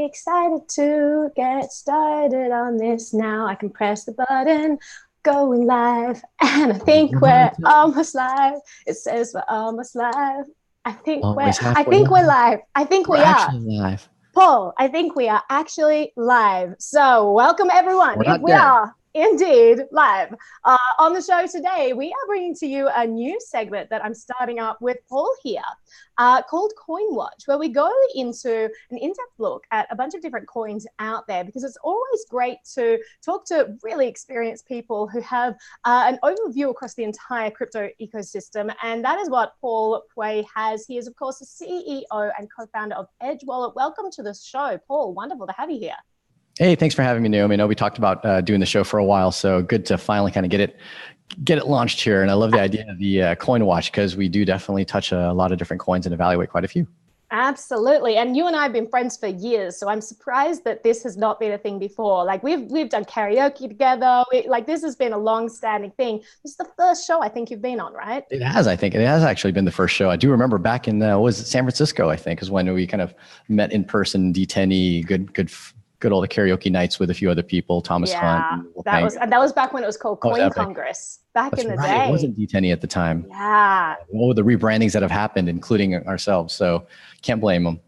excited to get started on this now. I can press the button, going live, and I think we're almost live. It says we're almost live. I think we're live. I think we are. Live. Paul, I think we are actually live. So welcome everyone. We are indeed live. On the show today, we are bringing to you a new segment that I'm starting up with Paul here called CoinWatch, where we go into an in-depth look at a bunch of different coins out there, because it's always great to talk to really experienced people who have an overview across the entire crypto ecosystem. And that is what Paul Puey has. He is, of course, the CEO and co-founder of Edge Wallet. Welcome to the show, Paul. Wonderful to have you here. Hey, thanks for having me, Naomi. I know we talked about doing the show for a while, so good to finally kind of get it launched here. And I love the idea of the CoinWatch, because we do definitely touch a lot of different coins and evaluate quite a few. Absolutely. And you and I have been friends for years, so I'm surprised that this has not been a thing before. Like we've done karaoke together. This has been a long-standing thing. This is the first show I think you've been on, right? It has, I think. It has actually been the first show. I do remember back in, was it San Francisco, I think, is when we kind of met in person, D10E, good old karaoke nights with a few other people, Thomas Hunt. That was back when it was called Coin Congress, back in the day. It wasn't D10E at the time. Yeah. All the rebrandings that have happened, including ourselves. So can't blame them.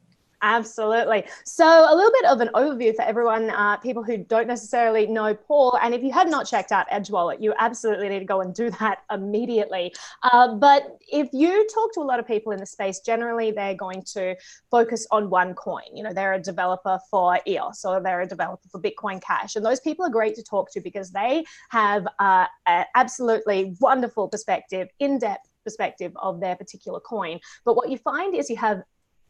Absolutely. So a little bit of an overview for everyone, people who don't necessarily know Paul. And if you had not checked out Edge Wallet, you absolutely need to go and do that immediately. But if you talk to a lot of people in the space, generally they're going to focus on one coin. You know, they're a developer for EOS, or they're a developer for Bitcoin Cash. And those people are great to talk to because they have an absolutely wonderful perspective, in-depth perspective of their particular coin. But what you find is you have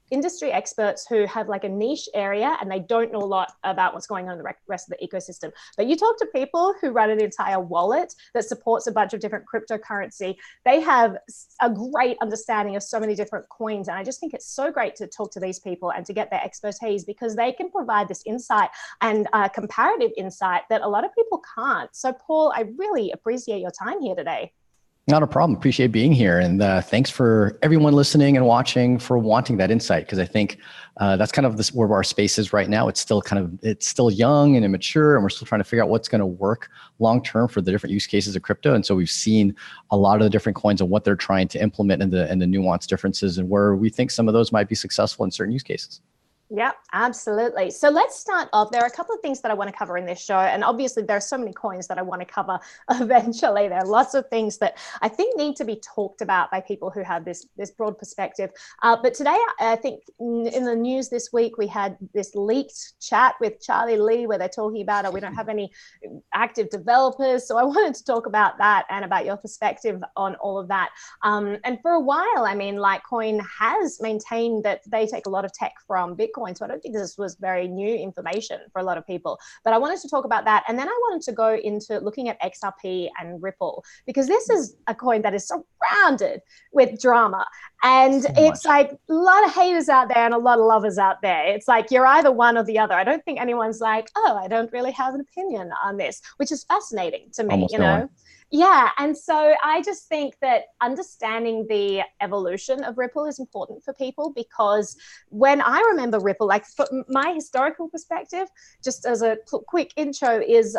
industry experts who have like a niche area and they don't know a lot about what's going on in the rest of the ecosystem. But you talk to people who run an entire wallet that supports a bunch of different cryptocurrency. They have a great understanding of so many different coins. And I just think it's so great to talk to these people and to get their expertise, because they can provide this insight and comparative insight that a lot of people can't. So Paul, I really appreciate your time here today. Not a problem. Appreciate being here. And thanks for everyone listening and watching for wanting that insight, because I think that's kind of where our space is right now. It's still young and immature, and we're still trying to figure out what's going to work long term for the different use cases of crypto. And so we've seen a lot of the different coins and what they're trying to implement and the nuanced differences, and where we think some of those might be successful in certain use cases. Yeah, absolutely. So let's start off. There are a couple of things that I want to cover in this show. And obviously there are so many coins that I want to cover eventually. There are lots of things that I think need to be talked about by people who have this broad perspective. But today, I think in the news this week, we had this leaked chat with Charlie Lee where they're talking about we don't have any active developers. So I wanted to talk about that and about your perspective on all of that. And for a while, I mean, Litecoin has maintained that they take a lot of tech from Bitcoin. So I don't think this was very new information for a lot of people, but I wanted to talk about that. And then I wanted to go into looking at XRP and Ripple, because this is a coin that is surrounded with drama. And it's like a lot of haters out there and a lot of lovers out there. It's like you're either one or the other. I don't think anyone's like, oh, I don't really have an opinion on this, which is fascinating to me, you know? Yeah. And so I just think that understanding the evolution of Ripple is important for people, because when I remember Ripple, like my historical perspective, just as a quick intro, is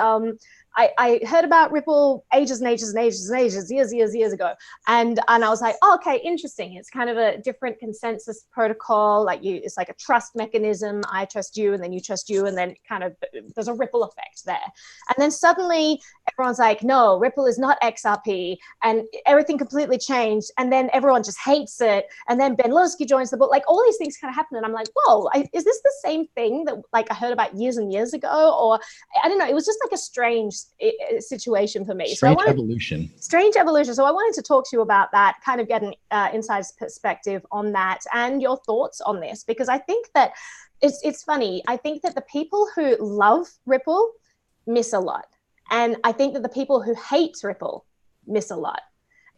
I heard about Ripple ages and ages and ages and ages, years ago. And I was like, oh, okay, interesting. It's kind of a different consensus protocol. It's like a trust mechanism. I trust you and then you trust you. And then kind of there's a ripple effect there. And then suddenly everyone's like, no, Ripple is not XRP. And everything completely changed. And then everyone just hates it. And then Ben Lowski joins the book. Like all these things kind of happen. And I'm like, whoa, is this the same thing that I heard about years and years ago? Or I don't know. It was just like a strange situation for me. Strange evolution. So I wanted to talk to you about that, kind of get an insider's perspective on that and your thoughts on this, because I think that it's funny. I think that the people who love Ripple miss a lot. And I think that the people who hate Ripple miss a lot.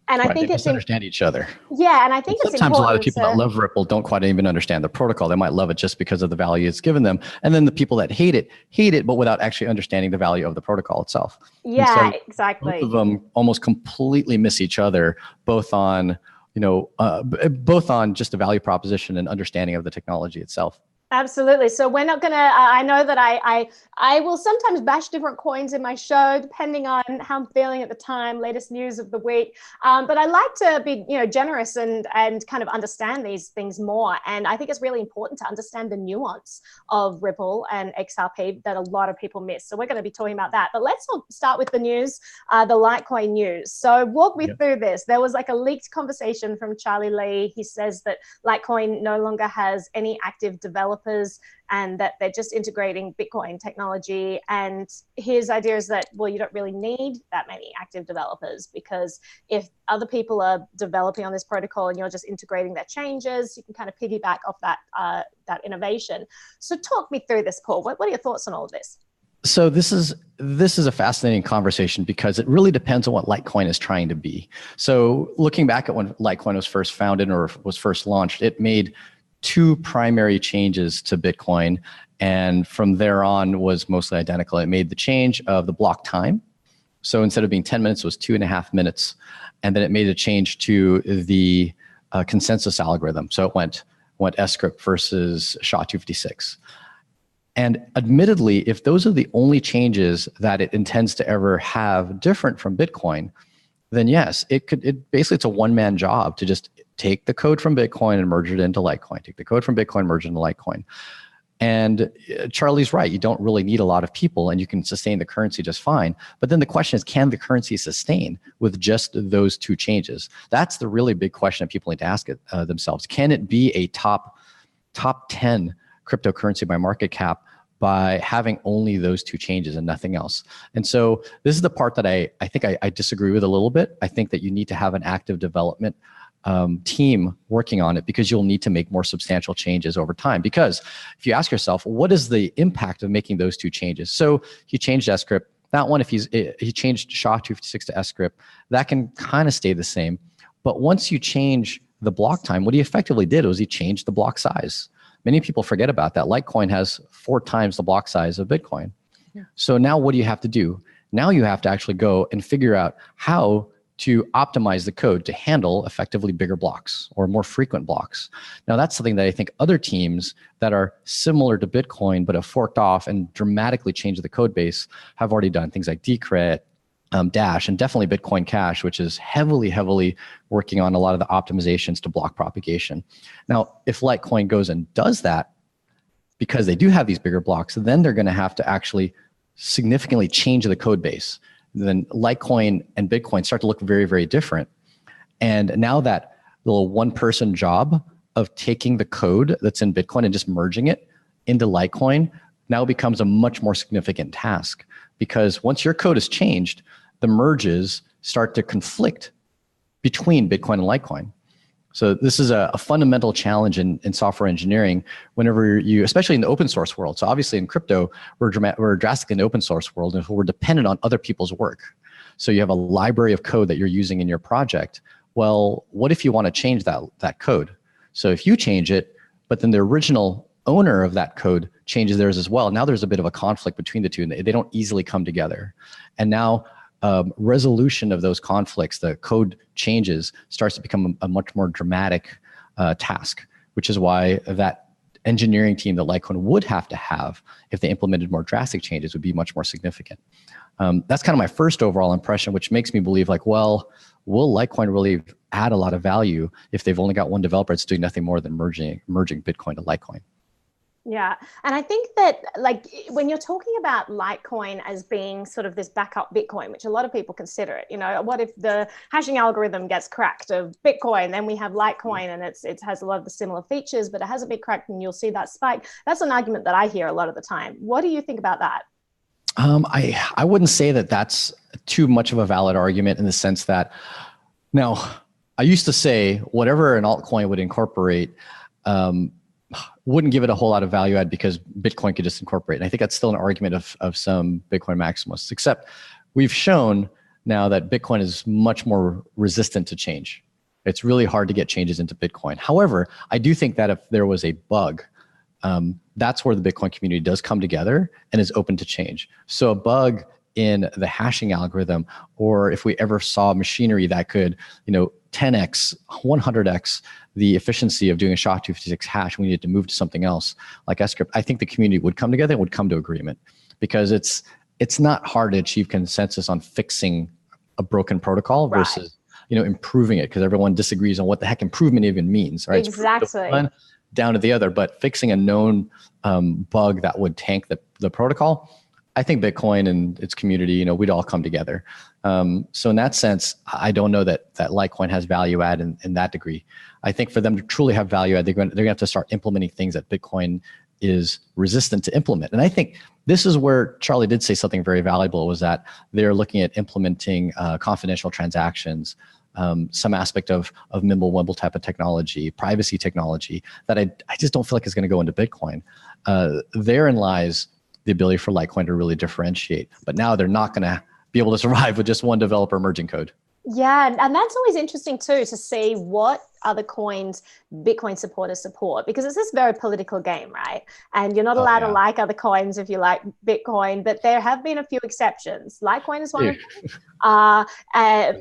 And I think it's understand each other. Yeah, and I think it's sometimes a lot of people that love Ripple don't quite even understand the protocol. They might love it just because of the value it's given them, and then the people that hate it, but without actually understanding the value of the protocol itself. Yeah, so exactly. Both of them almost completely miss each other, both on just the value proposition and understanding of the technology itself. Absolutely. So we're not going to, I know that I will sometimes bash different coins in my show, depending on how I'm feeling at the time, latest news of the week. But I like to be, generous and kind of understand these things more. And I think it's really important to understand the nuance of Ripple and XRP that a lot of people miss. So we're going to be talking about that. But let's start with the news, the Litecoin news. So walk me through this. There was like a leaked conversation from Charlie Lee. He says that Litecoin no longer has any active developers and that they're just integrating Bitcoin technology. And his idea is that, well, you don't really need that many active developers, because if other people are developing on this protocol and you're just integrating their changes, you can kind of piggyback off that innovation. So talk me through this, Paul. What are your thoughts on all of this? So this is a fascinating conversation because it really depends on what Litecoin is trying to be. So looking back at when Litecoin was first founded or was first launched, it made two primary changes to Bitcoin, and from there on was mostly identical. It made the change of the block time. So instead of being 10 minutes, it was 2.5 minutes. And then it made a change to the consensus algorithm. So it went S-script versus SHA-256. And admittedly, if those are the only changes that it intends to ever have different from Bitcoin, then yes, basically it's a one-man job to just take the code from Bitcoin and merge it into Litecoin. Take the code from Bitcoin, merge it into Litecoin. And Charlie's right. You don't really need a lot of people and you can sustain the currency just fine. But then the question is, can the currency sustain with just those two changes? That's the really big question that people need to ask themselves. Can it be a top 10 cryptocurrency by market cap by having only those two changes and nothing else? And so this is the part that I think I disagree with a little bit. I think that you need to have an active development team working on it, because you'll need to make more substantial changes over time. Because if you ask yourself, what is the impact of making those two changes? So he changed S-script. That one, if he changed SHA-256 to S-script, that can kind of stay the same. But once you change the block time, what he effectively did was he changed the block size. Many people forget about that. Litecoin has 4 times the block size of Bitcoin. Yeah. So now what do you have to do? Now you have to actually go and figure out how to optimize the code to handle effectively bigger blocks or more frequent blocks. Now that's something that I think other teams that are similar to Bitcoin but have forked off and dramatically changed the code base have already done. Things like Decred, Dash, and definitely Bitcoin Cash, which is heavily working on a lot of the optimizations to block propagation. Now, if Litecoin goes and does that, because they do have these bigger blocks, then they're going to have to actually significantly change the code base. Then Litecoin and Bitcoin start to look very different. And now that little one-person job of taking the code that's in Bitcoin and just merging it into Litecoin now becomes a much more significant task. Because once your code is changed, the merges start to conflict between Bitcoin and Litecoin. So this is a fundamental challenge in software engineering whenever you, especially in the open source world. So obviously in crypto, we're drastically in the open source world and we're dependent on other people's work. So you have a library of code that you're using in your project. Well, what if you want to change that code? So if you change it, but then the original owner of that code changes theirs as well, now there's a bit of a conflict between the two and they don't easily come together. And now resolution of those conflicts, the code changes, starts to become a much more dramatic task, which is why that engineering team that Litecoin would have to have if they implemented more drastic changes would be much more significant. That's kind of my first overall impression, which makes me believe like, well, will Litecoin really add a lot of value if they've only got one developer that's doing nothing more than merging Bitcoin to Litecoin? Yeah. And I think that like when you're talking about Litecoin as being sort of this backup Bitcoin, which a lot of people consider it, what if the hashing algorithm gets cracked of Bitcoin, then we have Litecoin and it has a lot of the similar features, but it hasn't been cracked and you'll see that spike. That's an argument that I hear a lot of the time. What do you think about that? I wouldn't say that that's too much of a valid argument in the sense that, now, I used to say whatever an altcoin would incorporate, wouldn't give it a whole lot of value add because Bitcoin could just incorporate. And I think that's still an argument of some Bitcoin maximalists, except we've shown now that Bitcoin is much more resistant to change. It's really hard to get changes into Bitcoin. However, I do think that if there was a bug, that's where the Bitcoin community does come together and is open to change. So a bug in the hashing algorithm, or if we ever saw machinery that could, 10x, 100x the efficiency of doing a SHA-256 hash, we needed to move to something else like Scrypt, I think the community would come together and would come to agreement, because it's not hard to achieve consensus on fixing a broken protocol versus improving it, because everyone disagrees on what the heck improvement even means, right? Exactly. One down to the other, but fixing a known bug that would tank the protocol, I think Bitcoin and its community, we'd all come together. So in that sense, I don't know that Litecoin has value add in that degree. I think for them to truly have value add, they're going to have to start implementing things that Bitcoin is resistant to implement. And I think this is where Charlie did say something very valuable, was that they're looking at implementing confidential transactions, some aspect of Mimblewimble type of technology, privacy technology that I just don't feel like is going to go into Bitcoin. Therein lies the ability for Litecoin to really differentiate. But now they're not going to be able to survive with just one developer merging code. Yeah, and that's always interesting too, to see what other coins Bitcoin supporters support, because it's this very political game, right? And you're not allowed to like other coins if you like Bitcoin, but there have been a few exceptions. Litecoin is one of them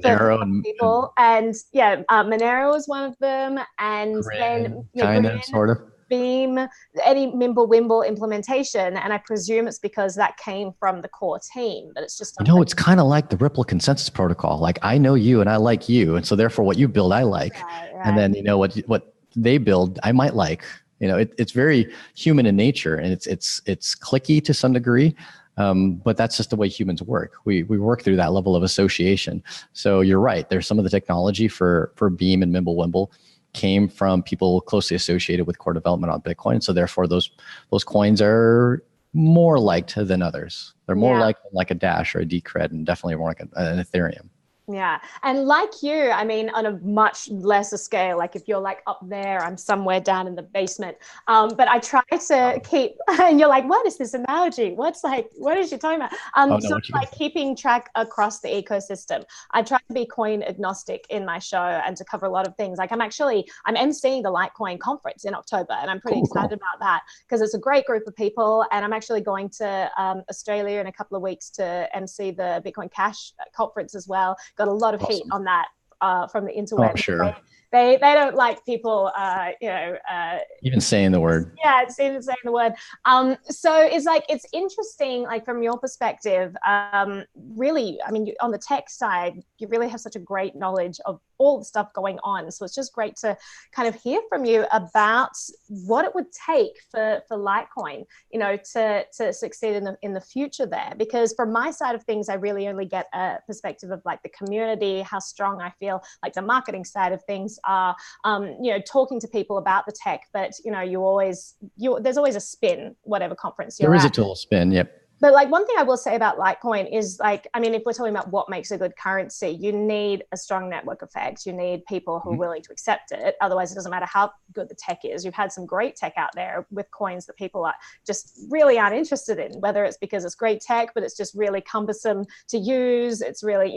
for some people, and Monero is one of them, and then kind of, sort of. Beam, any Mimblewimble implementation, and I presume it's because that came from the core team, but it's just it's kind of like the Ripple consensus protocol. Like, I know you and I like you, and so therefore what you build I like, right. And then what they build I might like. It's very human in nature, and it's cliquey to some degree, but that's just the way humans work. We work through that level of association. So you're right. There's some of the technology for Beam and Mimblewimble came from people closely associated with core development on Bitcoin. So therefore those coins are more liked than others. They're more like a Dash or a Decred, and definitely more like an Ethereum. Yeah. And like you, I mean, on a much lesser scale, like if you're like up there, I'm somewhere down in the basement. But I try to keep, and you're like, what is this analogy? What is she talking about? So like keeping track across the ecosystem. I try to be coin agnostic in my show and to cover a lot of things. Like I'm emceeing the Litecoin conference in October, and I'm pretty excited about that, because it's a great group of people. And I'm actually going to Australia in a couple of weeks to MC the Bitcoin Cash conference as well. Got a lot of heat on that from the interweb. Oh, sure. They don't like people, even saying the word. Yeah, it's even saying the word. So it's interesting, like from your perspective, really, I mean, on the tech side, you really have such a great knowledge of all the stuff going on. So it's just great to kind of hear from you about what it would take for Litecoin, to succeed in the future there. Because from my side of things, I really only get a perspective of like the community, how strong I feel, like the marketing side of things are, talking to people about the tech. But there's always a spin, whatever conference you're at. There is a total spin, yep. But like one thing I will say about Litecoin is like, I mean, if we're talking about what makes a good currency, you need a strong network effect. You need people who are willing to accept it. Otherwise, it doesn't matter how good the tech is. You've had some great tech out there with coins that people are just really aren't interested in, whether it's because it's great tech, but it's just really cumbersome to use. It's really,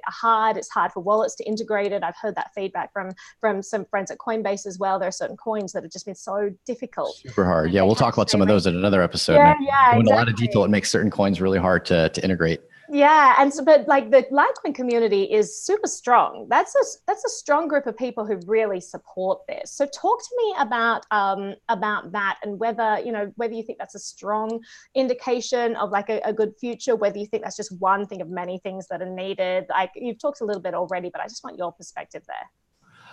hard. It's hard for wallets to integrate it. I've heard that feedback from some friends at Coinbase as well. There are certain coins that have just been so difficult. Super hard. Yeah, we'll talk about some of those in another episode. Yeah, go into exactly. a lot of detail. It makes certain coins really hard to integrate. Yeah, and so, but like the Litecoin community is super strong. That's a strong group of people who really support this. So talk to me about that, and whether you think that's a strong indication of like a good future, whether you think that's just one thing of many things that are needed. Like you've talked a little bit already, but I just want your perspective there.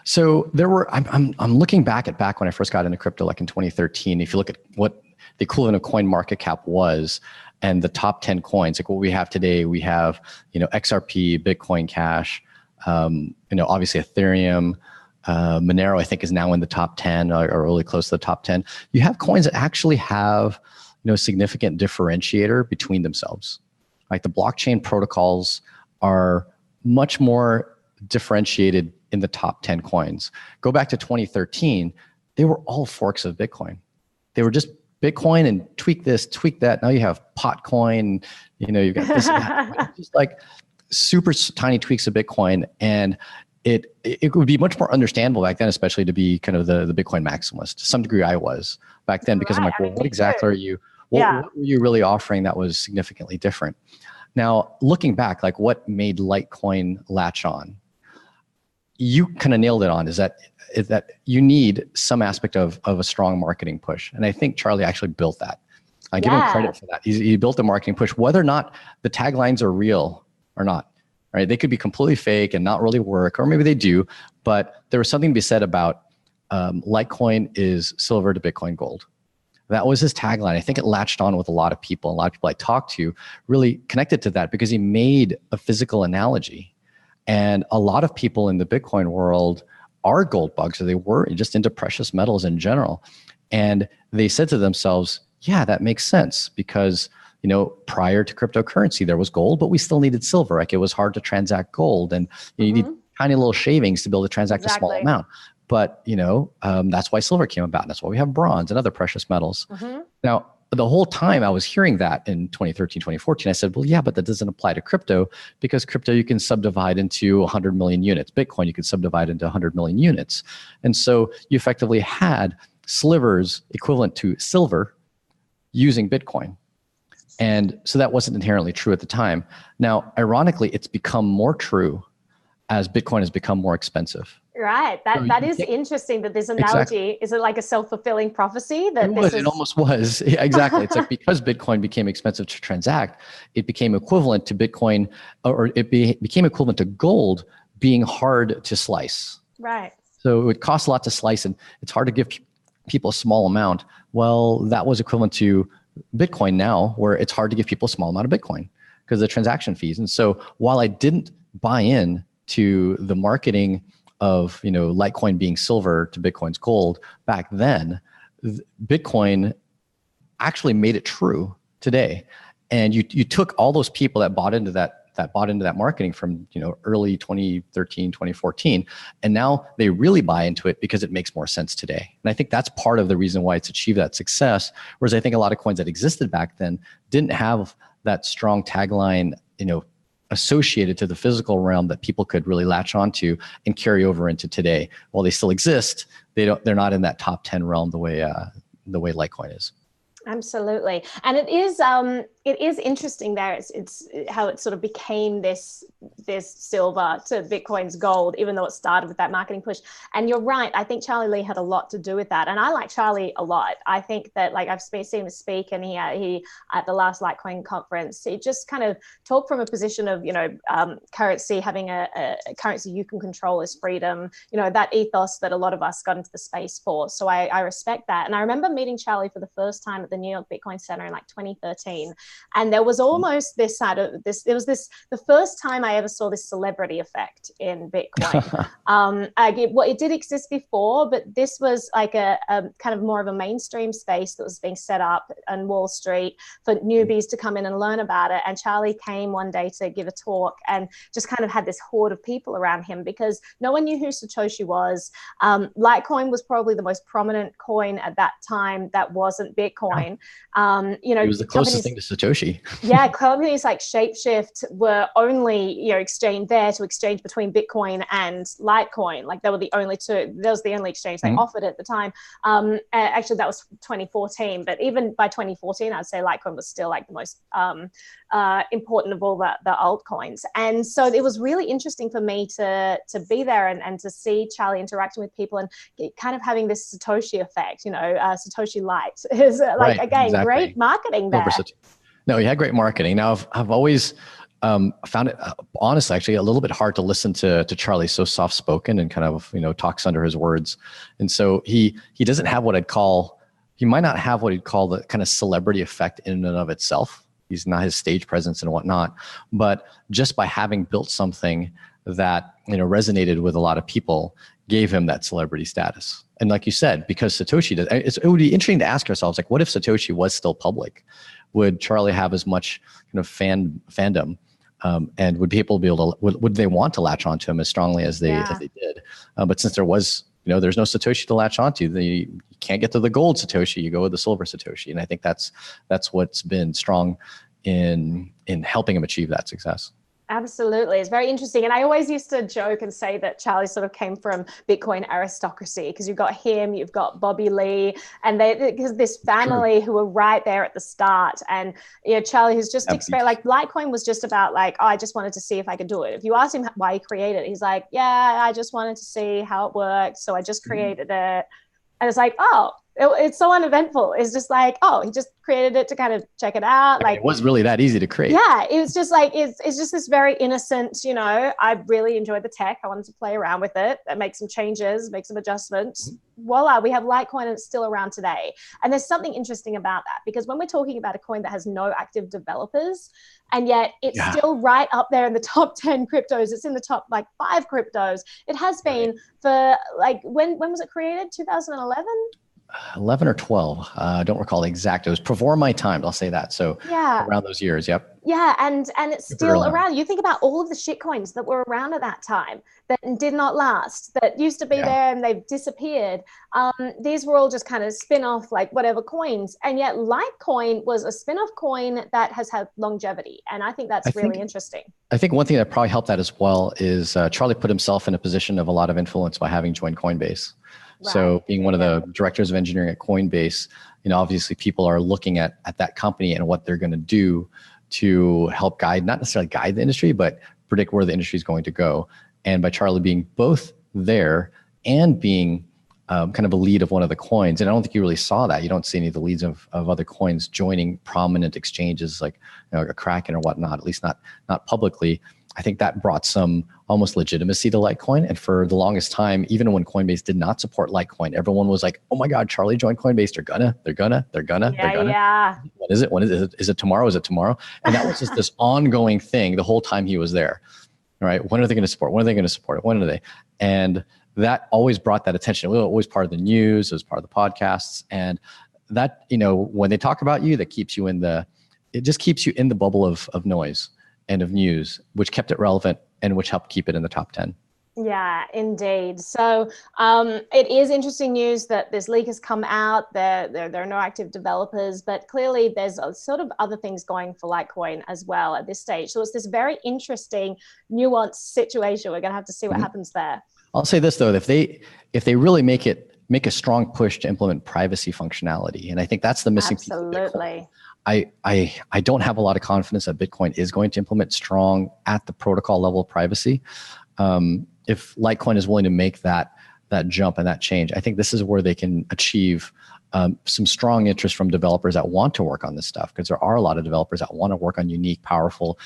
So I'm looking back when I first got into crypto, like in 2013. If you look at what the equivalent of coin market cap was, and the top 10 coins, like what we have today, we have, XRP, Bitcoin Cash, obviously Ethereum, Monero, I think is now in the top 10 or really close to the top 10. You have coins that actually have, significant differentiator between themselves. Like the blockchain protocols are much more differentiated in the top 10 coins. Go back to 2013, they were all forks of Bitcoin. They were just Bitcoin and tweak this, tweak that. Now you have Potcoin, you've got this and that. Just like super tiny tweaks of Bitcoin. And it would be much more understandable back then, especially to be kind of the Bitcoin maximalist. To some degree I was back then, because I'm like, well, what exactly are you, what were you really offering that was significantly different? Now, looking back, like what made Litecoin latch on? You kind of nailed it on, is that you need some aspect of a strong marketing push. And I think Charlie actually built that. I give him credit for that. He built a marketing push, whether or not the taglines are real or not, right? They could be completely fake and not really work, or maybe they do, but there was something to be said about Litecoin is silver to Bitcoin gold. That was his tagline. I think it latched on with a lot of people. A lot of people I talked to really connected to that because he made a physical analogy. And a lot of people in the Bitcoin world are gold bugs, or they were just into precious metals in general. And they said to themselves, yeah, that makes sense because, you know, prior to cryptocurrency, there was gold, but we still needed silver. Like it was hard to transact gold, and you need tiny little shavings to be able to transact a small amount. But, you know, that's why silver came about. That's why we have bronze and other precious metals. Now, the whole time I was hearing that in 2013, 2014, I said, well, yeah, but that doesn't apply to crypto because crypto you can subdivide into 100 million units. Bitcoin, you can subdivide into 100 million units. And so you effectively had slivers equivalent to silver using Bitcoin. And so that wasn't inherently true at the time. Now, ironically, it's become more true as Bitcoin has become more expensive. Right. That is interesting that this analogy, is it like a self-fulfilling prophecy? That it almost was. Yeah, exactly. It's like because Bitcoin became expensive to transact, it became equivalent to Bitcoin, or it became equivalent to gold being hard to slice. Right. So it would cost a lot to slice, and it's hard to give people a small amount. Well, that was equivalent to Bitcoin now, where it's hard to give people a small amount of Bitcoin because of the transaction fees. And so while I didn't buy in to the marketing of, you know, Litecoin being silver to Bitcoin's gold back then, Bitcoin actually made it true today. And you took all those people that bought into that marketing from, you know, early 2013, 2014, and now they really buy into it because it makes more sense today. And I think that's part of the reason why it's achieved that success. Whereas I think a lot of coins that existed back then didn't have that strong tagline, you know, associated to the physical realm that people could really latch onto and carry over into today. While they still exist, they're not in that top 10 realm the way Litecoin is. Absolutely. And it is interesting there. It's how it sort of became this silver to Bitcoin's gold, even though it started with that marketing push. And you're right. I think Charlie Lee had a lot to do with that. And I like Charlie a lot. I think that, like, I've seen him speak, and he at the last Litecoin conference, he just kind of talked from a position of, you know, currency, having a currency you can control is freedom, you know, that ethos that a lot of us got into the space for. So I respect that. And I remember meeting Charlie for the first time at the New York Bitcoin Center in like 2013. And there was almost this side of this, it was the first time I ever saw this celebrity effect in Bitcoin. It did exist before, but this was like a kind of more of a mainstream space that was being set up on Wall Street for newbies to come in and learn about it. And Charlie came one day to give a talk and just kind of had this horde of people around him because no one knew who Satoshi was. Litecoin was probably the most prominent coin at that time that wasn't Bitcoin. You know, it was the closest thing to Satoshi. Yeah, companies like Shapeshift were only, you know, exchange between Bitcoin and Litecoin. Like they were the only two. That was the only exchange they offered at the time. Actually, that was 2014. But even by 2014, I'd say Litecoin was still like the most important of all the altcoins. And so it was really interesting for me to be there and to see Charlie interacting with people and kind of having this Satoshi effect. You know, Satoshi Light is like, again, great marketing there. No, he had great marketing. Now, I've always found it, honestly, actually a little bit hard to listen to Charlie. So soft-spoken and kind of, you know, talks under his words. And so he doesn't have he might not have what he'd call the kind of celebrity effect in and of itself. He's not his stage presence and whatnot. But just by having built something that, you know, resonated with a lot of people, gave him that celebrity status. And like you said, because Satoshi does, it would be interesting to ask ourselves, like, what if Satoshi was still public? Would Charlie have as much kind of fandom? And would people be able to, would they want to latch onto him as strongly as they did? But since there was, you know, there's no Satoshi to latch onto, you can't get to the gold Satoshi, you go with the silver Satoshi. And I think that's what's been strong in helping him achieve that success. Absolutely. It's very interesting. And I always used to joke and say that Charlie sort of came from Bitcoin aristocracy, because you've got him, you've got Bobby Lee, and because this family who were right there at the start. And, Charlie, who's just like Litecoin was just about like, oh, I just wanted to see if I could do it. If you ask him why he created it, he's like, yeah, I just wanted to see how it worked. So I just created it. And it's like, oh, it's so uneventful. It's just like, oh, he just created it to kind of check it out. Like, it was really that easy to create. Yeah, it was just like, it's just this very innocent, I really enjoyed the tech. I wanted to play around with it, make some changes, make some adjustments. Voila, we have Litecoin and it's still around today. And there's something interesting about that, because when we're talking about a coin that has no active developers, and yet it's still right up there in the top 10 cryptos, it's in the top like 5 cryptos. It has been for like, when was it created? 2011? 11 or 12. I don't recall the exact. It was before my time. I'll say that. So around those years. Yep. Yeah. And it's still around. You think about all of the shit coins that were around at that time that did not last, that used to be there and they've disappeared. These were all just kind of spin-off, like whatever coins. And yet Litecoin was a spin-off coin that has had longevity. And I think that's really interesting. I think one thing that probably helped that as well is Charlie put himself in a position of a lot of influence by having joined Coinbase. Right. So being one of the directors of engineering at Coinbase, obviously people are looking at that company and what they're going to do to help guide, not necessarily guide the industry, but predict where the industry is going to go. And by Charlie being both there and being kind of a lead of one of the coins, and I don't think you really saw that. You don't see any of the leads of other coins joining prominent exchanges like a Kraken or whatnot, at least not publicly. I think that brought some almost legitimacy to Litecoin. And for the longest time, even when Coinbase did not support Litecoin, everyone was like, oh my God, Charlie joined Coinbase. They're gonna. Yeah. When is it? When is it? Is it tomorrow? Is it tomorrow? And that was just this ongoing thing the whole time he was there. All right. When are they going to support? When are they going to support it? When are they? And that always brought that attention. It was always part of the news. It was part of the podcasts. And that, when they talk about you, that keeps you it just keeps you in the bubble of noise and of news, which kept it relevant and which helped keep it in the top 10. Yeah, indeed. So it is interesting news that this leak has come out. There are no active developers, but clearly there's a sort of other things going for Litecoin as well at this stage. So it's this very interesting, nuanced situation. We're going to have to see what happens there. I'll say this though, if they really make a strong push to implement privacy functionality, and I think that's the missing piece of Bitcoin. I don't have a lot of confidence that Bitcoin is going to implement strong at the protocol level of privacy. If Litecoin is willing to make that jump and that change, I think this is where they can achieve some strong interest from developers that want to work on this stuff, because there are a lot of developers that want to work on unique, powerful,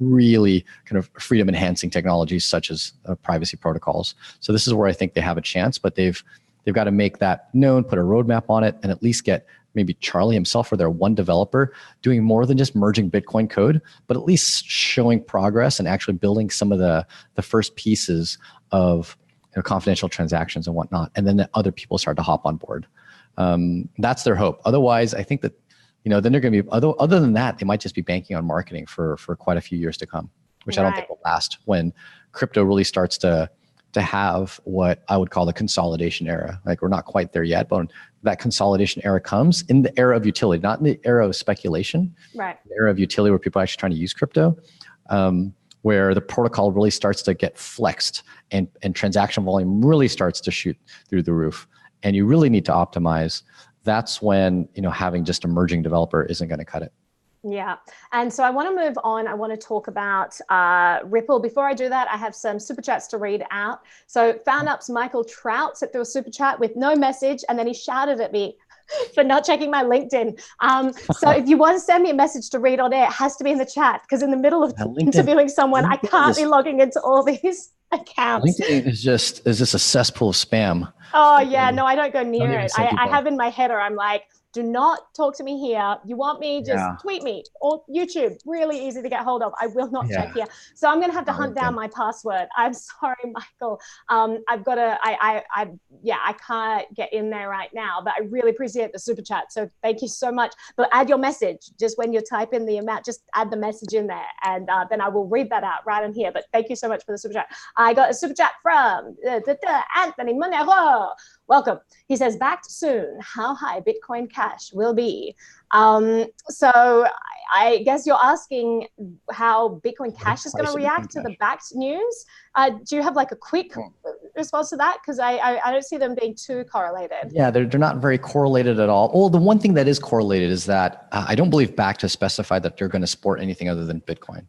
really kind of freedom enhancing technologies such as privacy protocols. So this is where I think they have a chance, but they've got to make that known, put a roadmap on it, and at least get maybe Charlie himself or their one developer doing more than just merging Bitcoin code, but at least showing progress and actually building some of the first pieces of confidential transactions and whatnot. And then the other people start to hop on board. That's their hope. Otherwise, I think that, then they're going to be, other than that, they might just be banking on marketing for quite a few years to come, which I don't think will last when crypto really starts to have what I would call the consolidation era. Like, we're not quite there yet, but when that consolidation era comes, in the era of utility, not in the era of speculation, right? The era of utility where people are actually trying to use crypto, where the protocol really starts to get flexed and transaction volume really starts to shoot through the roof. And you really need to optimize. That's when, having just a merging developer isn't going to cut it. Yeah. And so I want to move on. I want to talk about Ripple. Before I do that, I have some super chats to read out. So FoundUp's Michael Trout sent through a super chat with no message, and then he shouted at me for not checking my LinkedIn. So if you want to send me a message to read on air, it has to be in the chat, because in the middle of interviewing someone, I can't be logging into all these accounts. LinkedIn is just a cesspool of spam. Oh yeah, no, I don't go near it. I have in my header, I'm like, do not talk to me here. You want me, just tweet me, or YouTube, really easy to get hold of. I will not check here. So I'm going to have to hunt down my password. I'm sorry, Michael. I've got to, I can't get in there right now, but I really appreciate the super chat. So thank you so much. But add your message, just when you type in the amount, just add the message in there, and then I will read that out right in here. But thank you so much for the super chat. I got a super chat from Anthony Monero. Welcome. He says, backed soon. How high Bitcoin Cash will be? So I guess you're asking how Bitcoin Cash is going to react to the backed news. Do you have like a quick response to that? Because I don't see them being too correlated. Yeah, they're not very correlated at all. Well, the one thing that is correlated is that I don't believe backed has specified that they're going to support anything other than Bitcoin.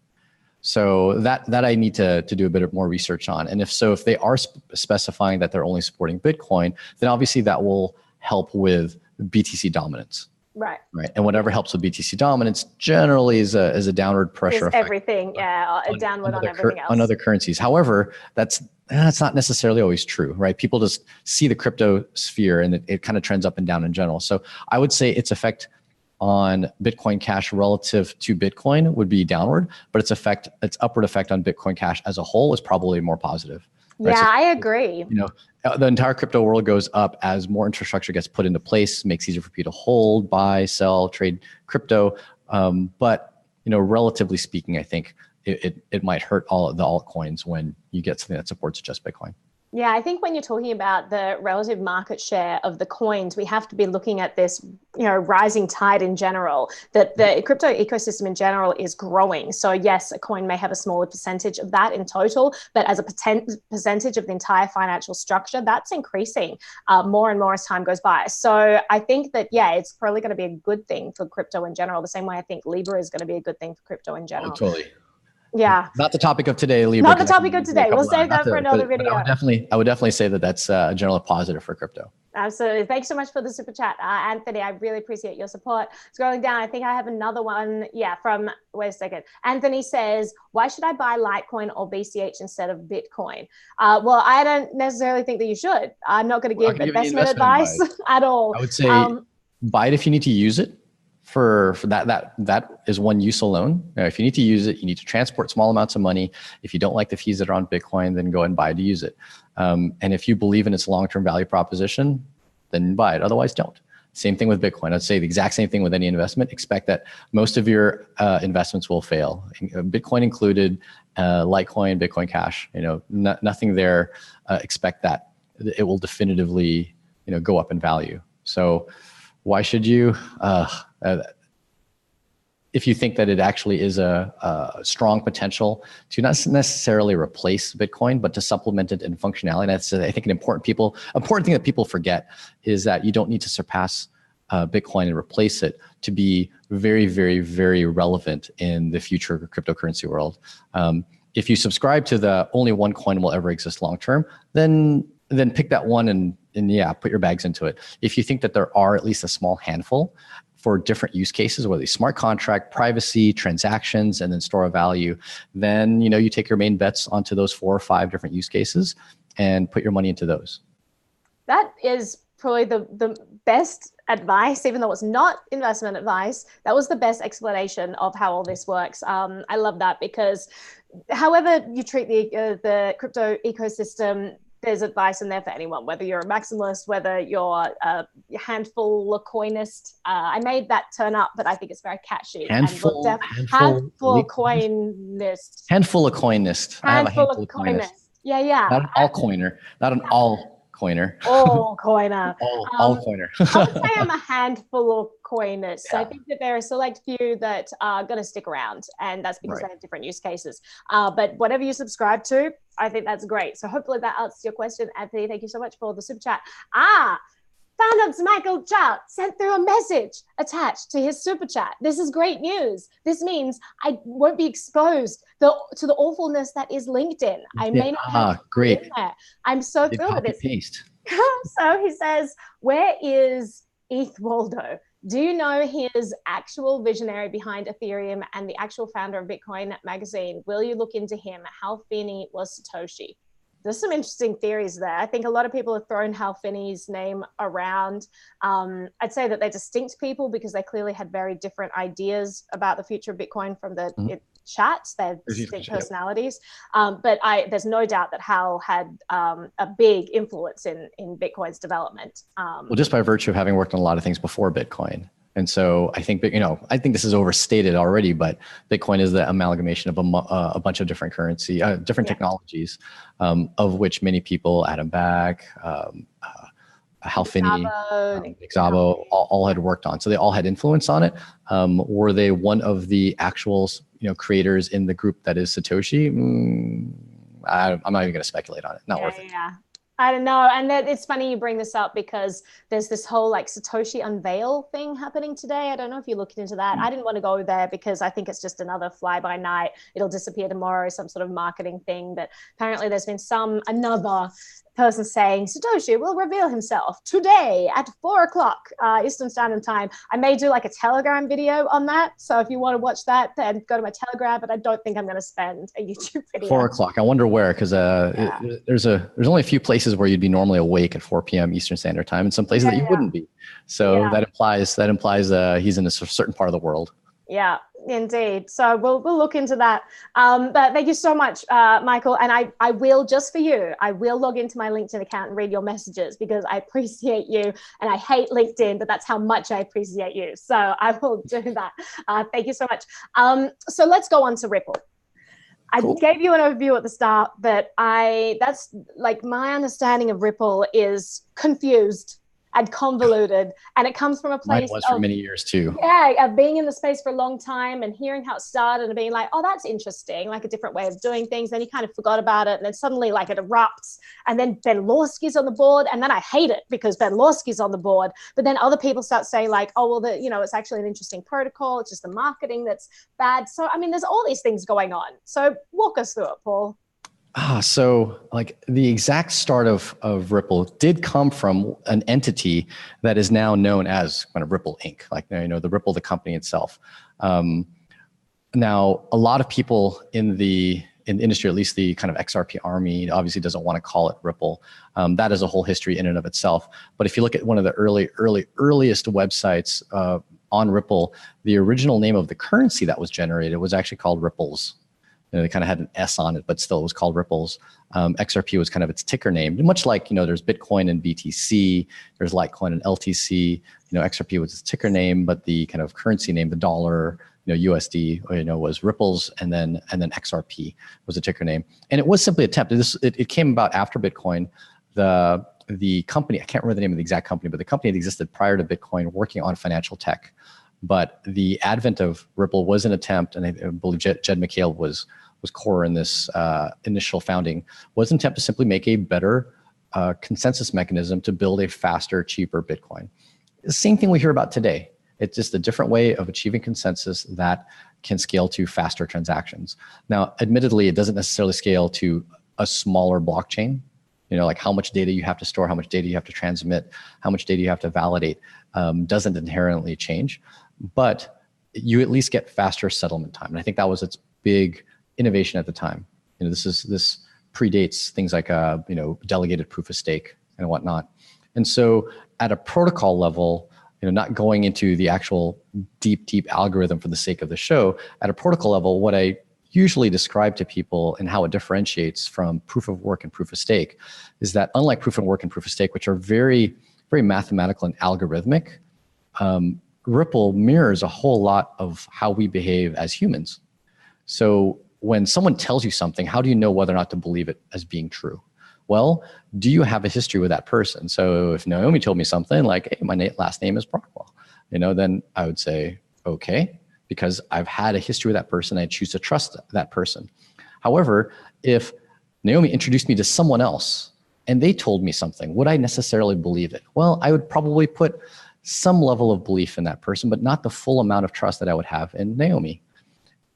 So that I need to do a bit more research on. And if they are specifying that they're only supporting Bitcoin, then obviously that will help with BTC dominance. Right. And whatever helps with BTC dominance generally is a downward pressure effect. Everything, downward on everything else. On other currencies. However, that's not necessarily always true, right? People just see the crypto sphere and it kind of trends up and down in general. So I would say its effect on Bitcoin Cash relative to Bitcoin would be downward, but its upward effect on Bitcoin Cash as a whole is probably more positive. Right? Yeah, so, I agree. The entire crypto world goes up as more infrastructure gets put into place, makes it easier for people to hold, buy, sell, trade crypto. But relatively speaking, I think it might hurt all of the altcoins when you get something that supports just Bitcoin. Yeah, I think when you're talking about the relative market share of the coins, we have to be looking at this, rising tide in general, that the crypto ecosystem in general is growing. So yes, a coin may have a smaller percentage of that in total, but as a percentage of the entire financial structure, that's increasing more and more as time goes by. So I think that, it's probably going to be a good thing for crypto in general, the same way I think Libra is going to be a good thing for crypto in general. Oh, totally. Yeah. Not the topic of today, Libra. Not the topic of today. We'll save that for another video. I would definitely say that that's a general positive for crypto. Absolutely. Thanks so much for the super chat, Anthony. I really appreciate your support. Scrolling down, I think I have another one. Yeah, wait a second. Anthony says, why should I buy Litecoin or BCH instead of Bitcoin? Well, I don't necessarily think that you should. I'm not going to give investment advice at all. I would say buy it if you need to use it. For that is one use alone. If you need to use it, you need to transport small amounts of money. If you don't like the fees that are on Bitcoin, then go and buy to use it. And if you believe in its long-term value proposition, then buy it. Otherwise, don't. Same thing with Bitcoin. I'd say the exact same thing with any investment. Expect that most of your investments will fail, Bitcoin included, Litecoin, Bitcoin Cash. Nothing there. Expect that it will definitively, go up in value. So why should you? If you think that it actually is a strong potential to not necessarily replace Bitcoin, but to supplement it in functionality. That's, I think, an important thing that people forget is that you don't need to surpass Bitcoin and replace it to be very, very, very relevant in the future cryptocurrency world. If you subscribe to the only one coin will ever exist long term, then pick that one and put your bags into it. If you think that there are at least a small handful for different use cases, whether it's smart contract, privacy, transactions, and then store of value, then you take your main bets onto those 4 or 5 different use cases and put your money into those. That is probably the best advice, even though it's not investment advice. That was the best explanation of how all this works. I love that, because however you treat the crypto ecosystem, there's advice in there for anyone, whether you're a maximalist, whether you're a handful coinist. I made that turn up, but I think it's very catchy. Handful coinist. Handful of coinist. I have a handful of coinist. Yeah. Not an all coiner. Not an all coiner. All coiner. all coiner. I would say I'm a handful of coiners. Yeah. So I think that there are a select few that are going to stick around, and that's because they have different use cases. But whatever you subscribe to, I think that's great. So hopefully that answers your question, Anthony. Thank you so much for the super chat. Founders Michael Chow sent through a message attached to his super chat. This is great news. This means I won't be exposed to the awfulness that is LinkedIn. I may not have great. In there. I'm so thrilled with this. Paste. So he says, where is ETH Waldo? Do you know his actual visionary behind Ethereum and the actual founder of Bitcoin magazine? Will you look into him? Hal Finney was Satoshi. There's some interesting theories there. I think a lot of people have thrown Hal Finney's name around. I'd say that they're distinct people because they clearly had very different ideas about the future of Bitcoin from the chats. They have distinct personalities. But there's no doubt that Hal had a big influence in Bitcoin's development. Well, just by virtue of having worked on a lot of things before Bitcoin. And so I think, I think this is overstated already, but Bitcoin is the amalgamation of a bunch of different technologies, of which many people, Adam Back, Hal Finney, Xavo, Xavo, all had worked on. So they all had influence on it. Were they one of the actual, creators in the group that is Satoshi? I'm not even going to speculate on it. Not worth it. Yeah. I don't know. And it's funny you bring this up because there's this whole like Satoshi unveil thing happening today. I don't know if you looked into that. I didn't want to go there because I think it's just another fly by night. It'll disappear tomorrow, some sort of marketing thing. But apparently there's been another person saying Satoshi will reveal himself today at 4:00 Eastern Standard Time. I may do like a Telegram video on that. So if you want to watch that, then go to my Telegram, but I don't think I'm going to spend a YouTube video. 4:00. I wonder where, because there's only a few places where you'd be normally awake at 4 p.m. Eastern Standard Time, and some places that you wouldn't be. So that implies he's in a certain part of the world. Yeah, indeed. So we'll look into that. But thank you so much, Michael. And I will, just for you, I will log into my LinkedIn account and read your messages because I appreciate you. And I hate LinkedIn, but that's how much I appreciate you. So I will do that. Thank you so much. So let's go on to Ripple. Cool. I gave you an overview at the start, but that's like my understanding of Ripple is confused and convoluted, and it comes from a place Mine was for many years too. Yeah, being in the space for a long time and hearing how it started and being like, oh, that's interesting, like a different way of doing things. Then you kind of forgot about it, and then suddenly like it erupts, and then Ben Lawsky's on the board, and then I hate it because Ben Lawsky's on the board. But then other people start saying like, oh, well, it's actually an interesting protocol. It's just the marketing that's bad. So I mean, there's all these things going on. So walk us through it, Paul. So like the exact start of Ripple did come from an entity that is now known as kind of Ripple Inc. Like, the Ripple, the company itself. Now, a lot of people in the industry, at least the kind of XRP army, obviously doesn't want to call it Ripple. That is a whole history in and of itself. But if you look at one of the earliest websites on Ripple, the original name of the currency that was generated was actually called Ripples. They kind of had an S on it, but still it was called Ripples. XRP was kind of its ticker name, much like, there's Bitcoin and BTC, there's Litecoin and LTC. XRP was its ticker name, but the kind of currency name, the dollar, USD, was Ripples, and then XRP was the ticker name. And it was simply attempted. It came about after Bitcoin. The company, I can't remember the name of the exact company, but the company had existed prior to Bitcoin, working on financial tech. But the advent of Ripple was an attempt, and I believe Jed McHale was core in this initial founding, was an attempt to simply make a better consensus mechanism to build a faster, cheaper Bitcoin. The same thing we hear about today. It's just a different way of achieving consensus that can scale to faster transactions. Now, admittedly, it doesn't necessarily scale to a smaller blockchain. Like how much data you have to store, how much data you have to transmit, how much data you have to validate doesn't inherently change. But you at least get faster settlement time. And I think that was its big innovation at the time. This predates things like delegated proof of stake and whatnot. And so at a protocol level, not going into the actual deep algorithm for the sake of the show, at a protocol level, what I usually describe to people and how it differentiates from proof of work and proof of stake is that, unlike proof of work and proof of stake, which are very, very mathematical and algorithmic, Ripple mirrors a whole lot of how we behave as humans. So when someone tells you something, how do you know whether or not to believe it as being true? Well, do you have a history with that person? So if Naomi told me something like, hey, my last name is Brockwell, then I would say, okay, because I've had a history with that person, I choose to trust that person. However, if Naomi introduced me to someone else and they told me something, would I necessarily believe it? Well, I would probably put some level of belief in that person, but not the full amount of trust that I would have in Naomi.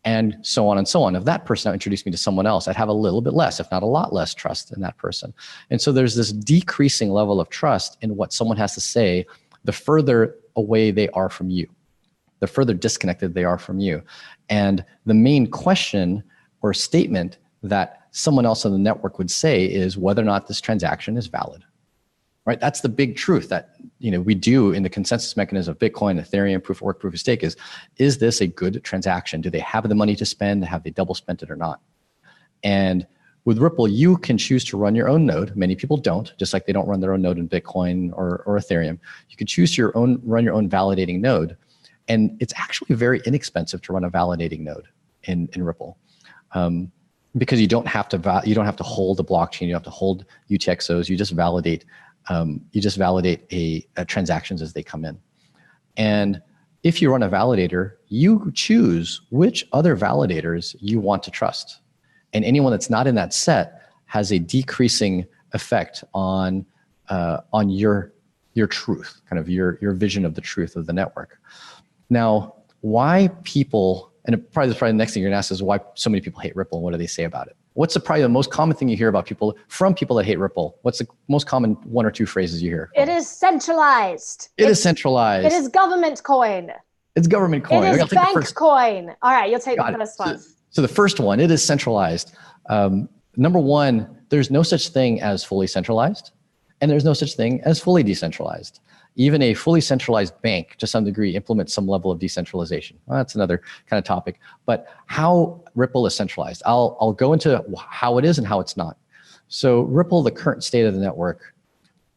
And so on and so on. If that person now introduced me to someone else, I'd have a little bit less, if not a lot less trust in that person. And so there's this decreasing level of trust in what someone has to say, the further away they are from you, the further disconnected they are from you. And the main question or statement that someone else on the network would say is whether or not this transaction is valid. Right? That's the big truth that we do in the consensus mechanism of Bitcoin, Ethereum, proof of work, proof of stake is this a good transaction? Do they have the money to spend? Have they double spent it or not? And with Ripple, you can choose to run your own node. Many people don't, just like they don't run their own node in Bitcoin or Ethereum. You can choose to run your own validating node. And it's actually very inexpensive to run a validating node in Ripple. Because you don't have to hold the blockchain, you don't have to hold UTXOs, you just validate You just validate a transactions as they come in. And if you run a validator, you choose which other validators you want to trust. And anyone that's not in that set has a decreasing effect on your truth, kind of your vision of the truth of the network. Now, why people, and probably the next thing you're gonna ask is why so many people hate Ripple and what do they say about it? What's probably the most common thing you hear about people that hate Ripple? What's the most common one or two phrases you hear? It is centralized. It is centralized. It is government coin. It's government coin. It is bank coin. All right, you'll take the first one. So the first one, it is centralized. Number one, there's no such thing as fully centralized, and there's no such thing as fully decentralized. Even a fully centralized bank, to some degree, implements some level of decentralization. Well, that's another kind of topic. But how Ripple is centralized, I'll go into how it is and how it's not. So Ripple, the current state of the network,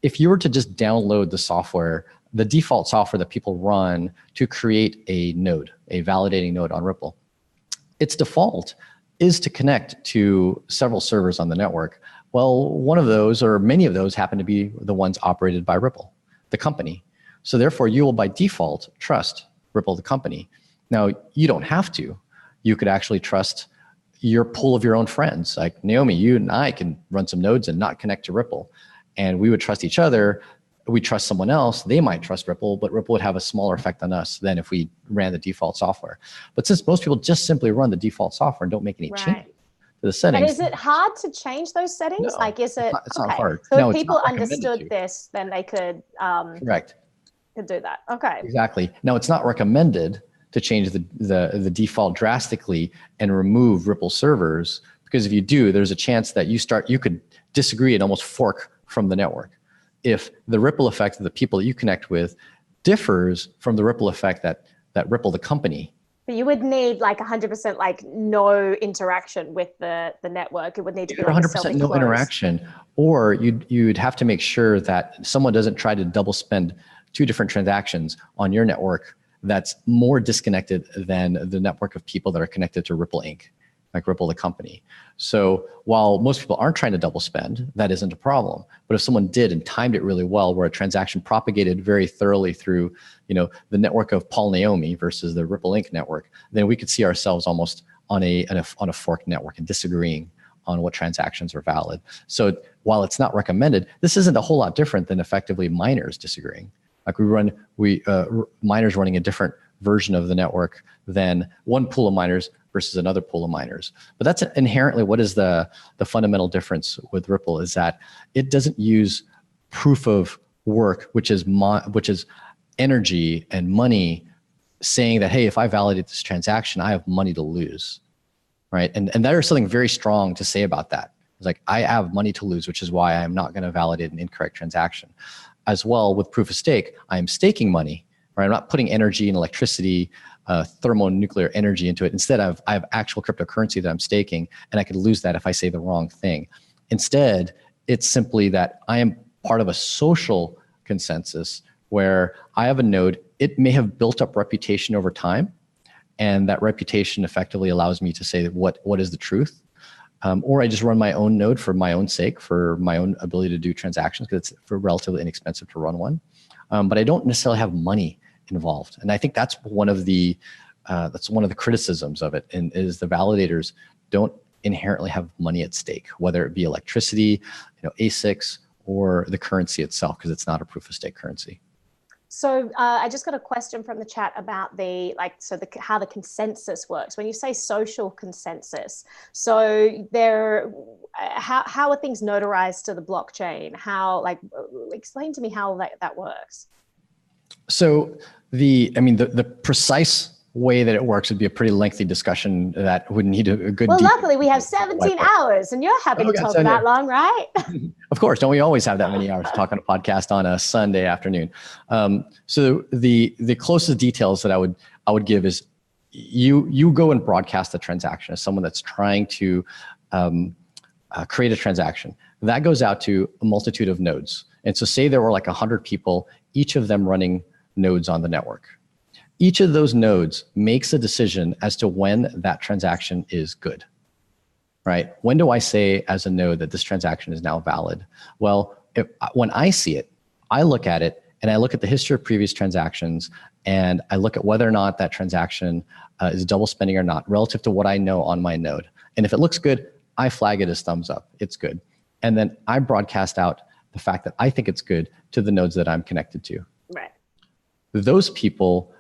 if you were to just download the software, the default software that people run to create a node, a validating node on Ripple, its default is to connect to several servers on the network. Well, one of those, or many of those, happen to be the ones operated by Ripple, the company. So therefore, you will by default trust Ripple, the company. Now, you don't have to. You could actually trust your pool of your own friends. Like Naomi, you and I can run some nodes and not connect to Ripple. And we would trust each other. We trust someone else, they might trust Ripple, but Ripple would have a smaller effect on us than if we ran the default software. But since most people just simply run the default software and don't make any changes to the settings. And is it hard to change those settings? No, like, is it? It's not hard. So no, if people understood this, then they could correct. Could do that. Okay. Exactly. Now, it's not recommended to change the default drastically and remove Ripple servers, because if you do, there's a chance that you could disagree and almost fork from the network. If the ripple effect of the people that you connect with differs from the ripple effect that Ripple, the company. But you would need like 100% like no interaction with the network. It would need to be like 100% no interaction, or you'd have to make sure that someone doesn't try to double spend two different transactions on your network that's more disconnected than the network of people that are connected to Ripple Inc., like Ripple, the company. So while most people aren't trying to double spend, that isn't a problem. But if someone did and timed it really well, where a transaction propagated very thoroughly through, the network of Paul Naomi versus the Ripple Inc. network, then we could see ourselves almost on a forked network and disagreeing on what transactions are valid. So while it's not recommended, this isn't a whole lot different than effectively miners disagreeing. Like miners running a different version of the network than one pool of miners versus another pool of miners. But that's inherently what is the fundamental difference with Ripple, is that it doesn't use proof of work, which is energy and money, saying that, hey, if I validate this transaction, I have money to lose, right? And there's something very strong to say about that. It's like, I have money to lose, which is why I'm not going to validate an incorrect transaction. As well, with proof of stake, I am staking money, right? I'm not putting energy and electricity, thermonuclear energy into it. Instead, I have actual cryptocurrency that I'm staking, and I could lose that if I say the wrong thing. Instead, it's simply that I am part of a social consensus where I have a node. It may have built up reputation over time, and that reputation effectively allows me to say what is the truth. Or I just run my own node for my own sake, for my own ability to do transactions, because it's relatively inexpensive to run one. But I don't necessarily have money involved, and I think that's one of the criticisms of it, and is the validators don't inherently have money at stake, whether it be electricity, ASICs, or the currency itself, because it's not a proof of stake currency. So I just got a question from the chat about how the consensus works. When you say social consensus, so how are things notarized to the blockchain? Explain to me how that works. So the precise way that it works would be a pretty lengthy discussion that would need a good. Well, luckily we have 17 hours, and you're happy to talk that long, right? Of course, don't we always have that many hours to talk on a podcast on a Sunday afternoon? So the closest details that I would give is you go and broadcast a transaction as someone that's trying to create a transaction. That goes out to a multitude of nodes. And so say there were like 100 people, each of them running nodes on the network. Each of those nodes makes a decision as to when that transaction is good, right? When do I say as a node that this transaction is now valid? Well, when I see it, I look at it and I look at the history of previous transactions, and I look at whether or not that transaction is double spending or not relative to what I know on my node. And if it looks good, I flag it as thumbs up. It's good. And then I broadcast out the fact that I think it's good to the nodes that I'm connected to. Right. Those people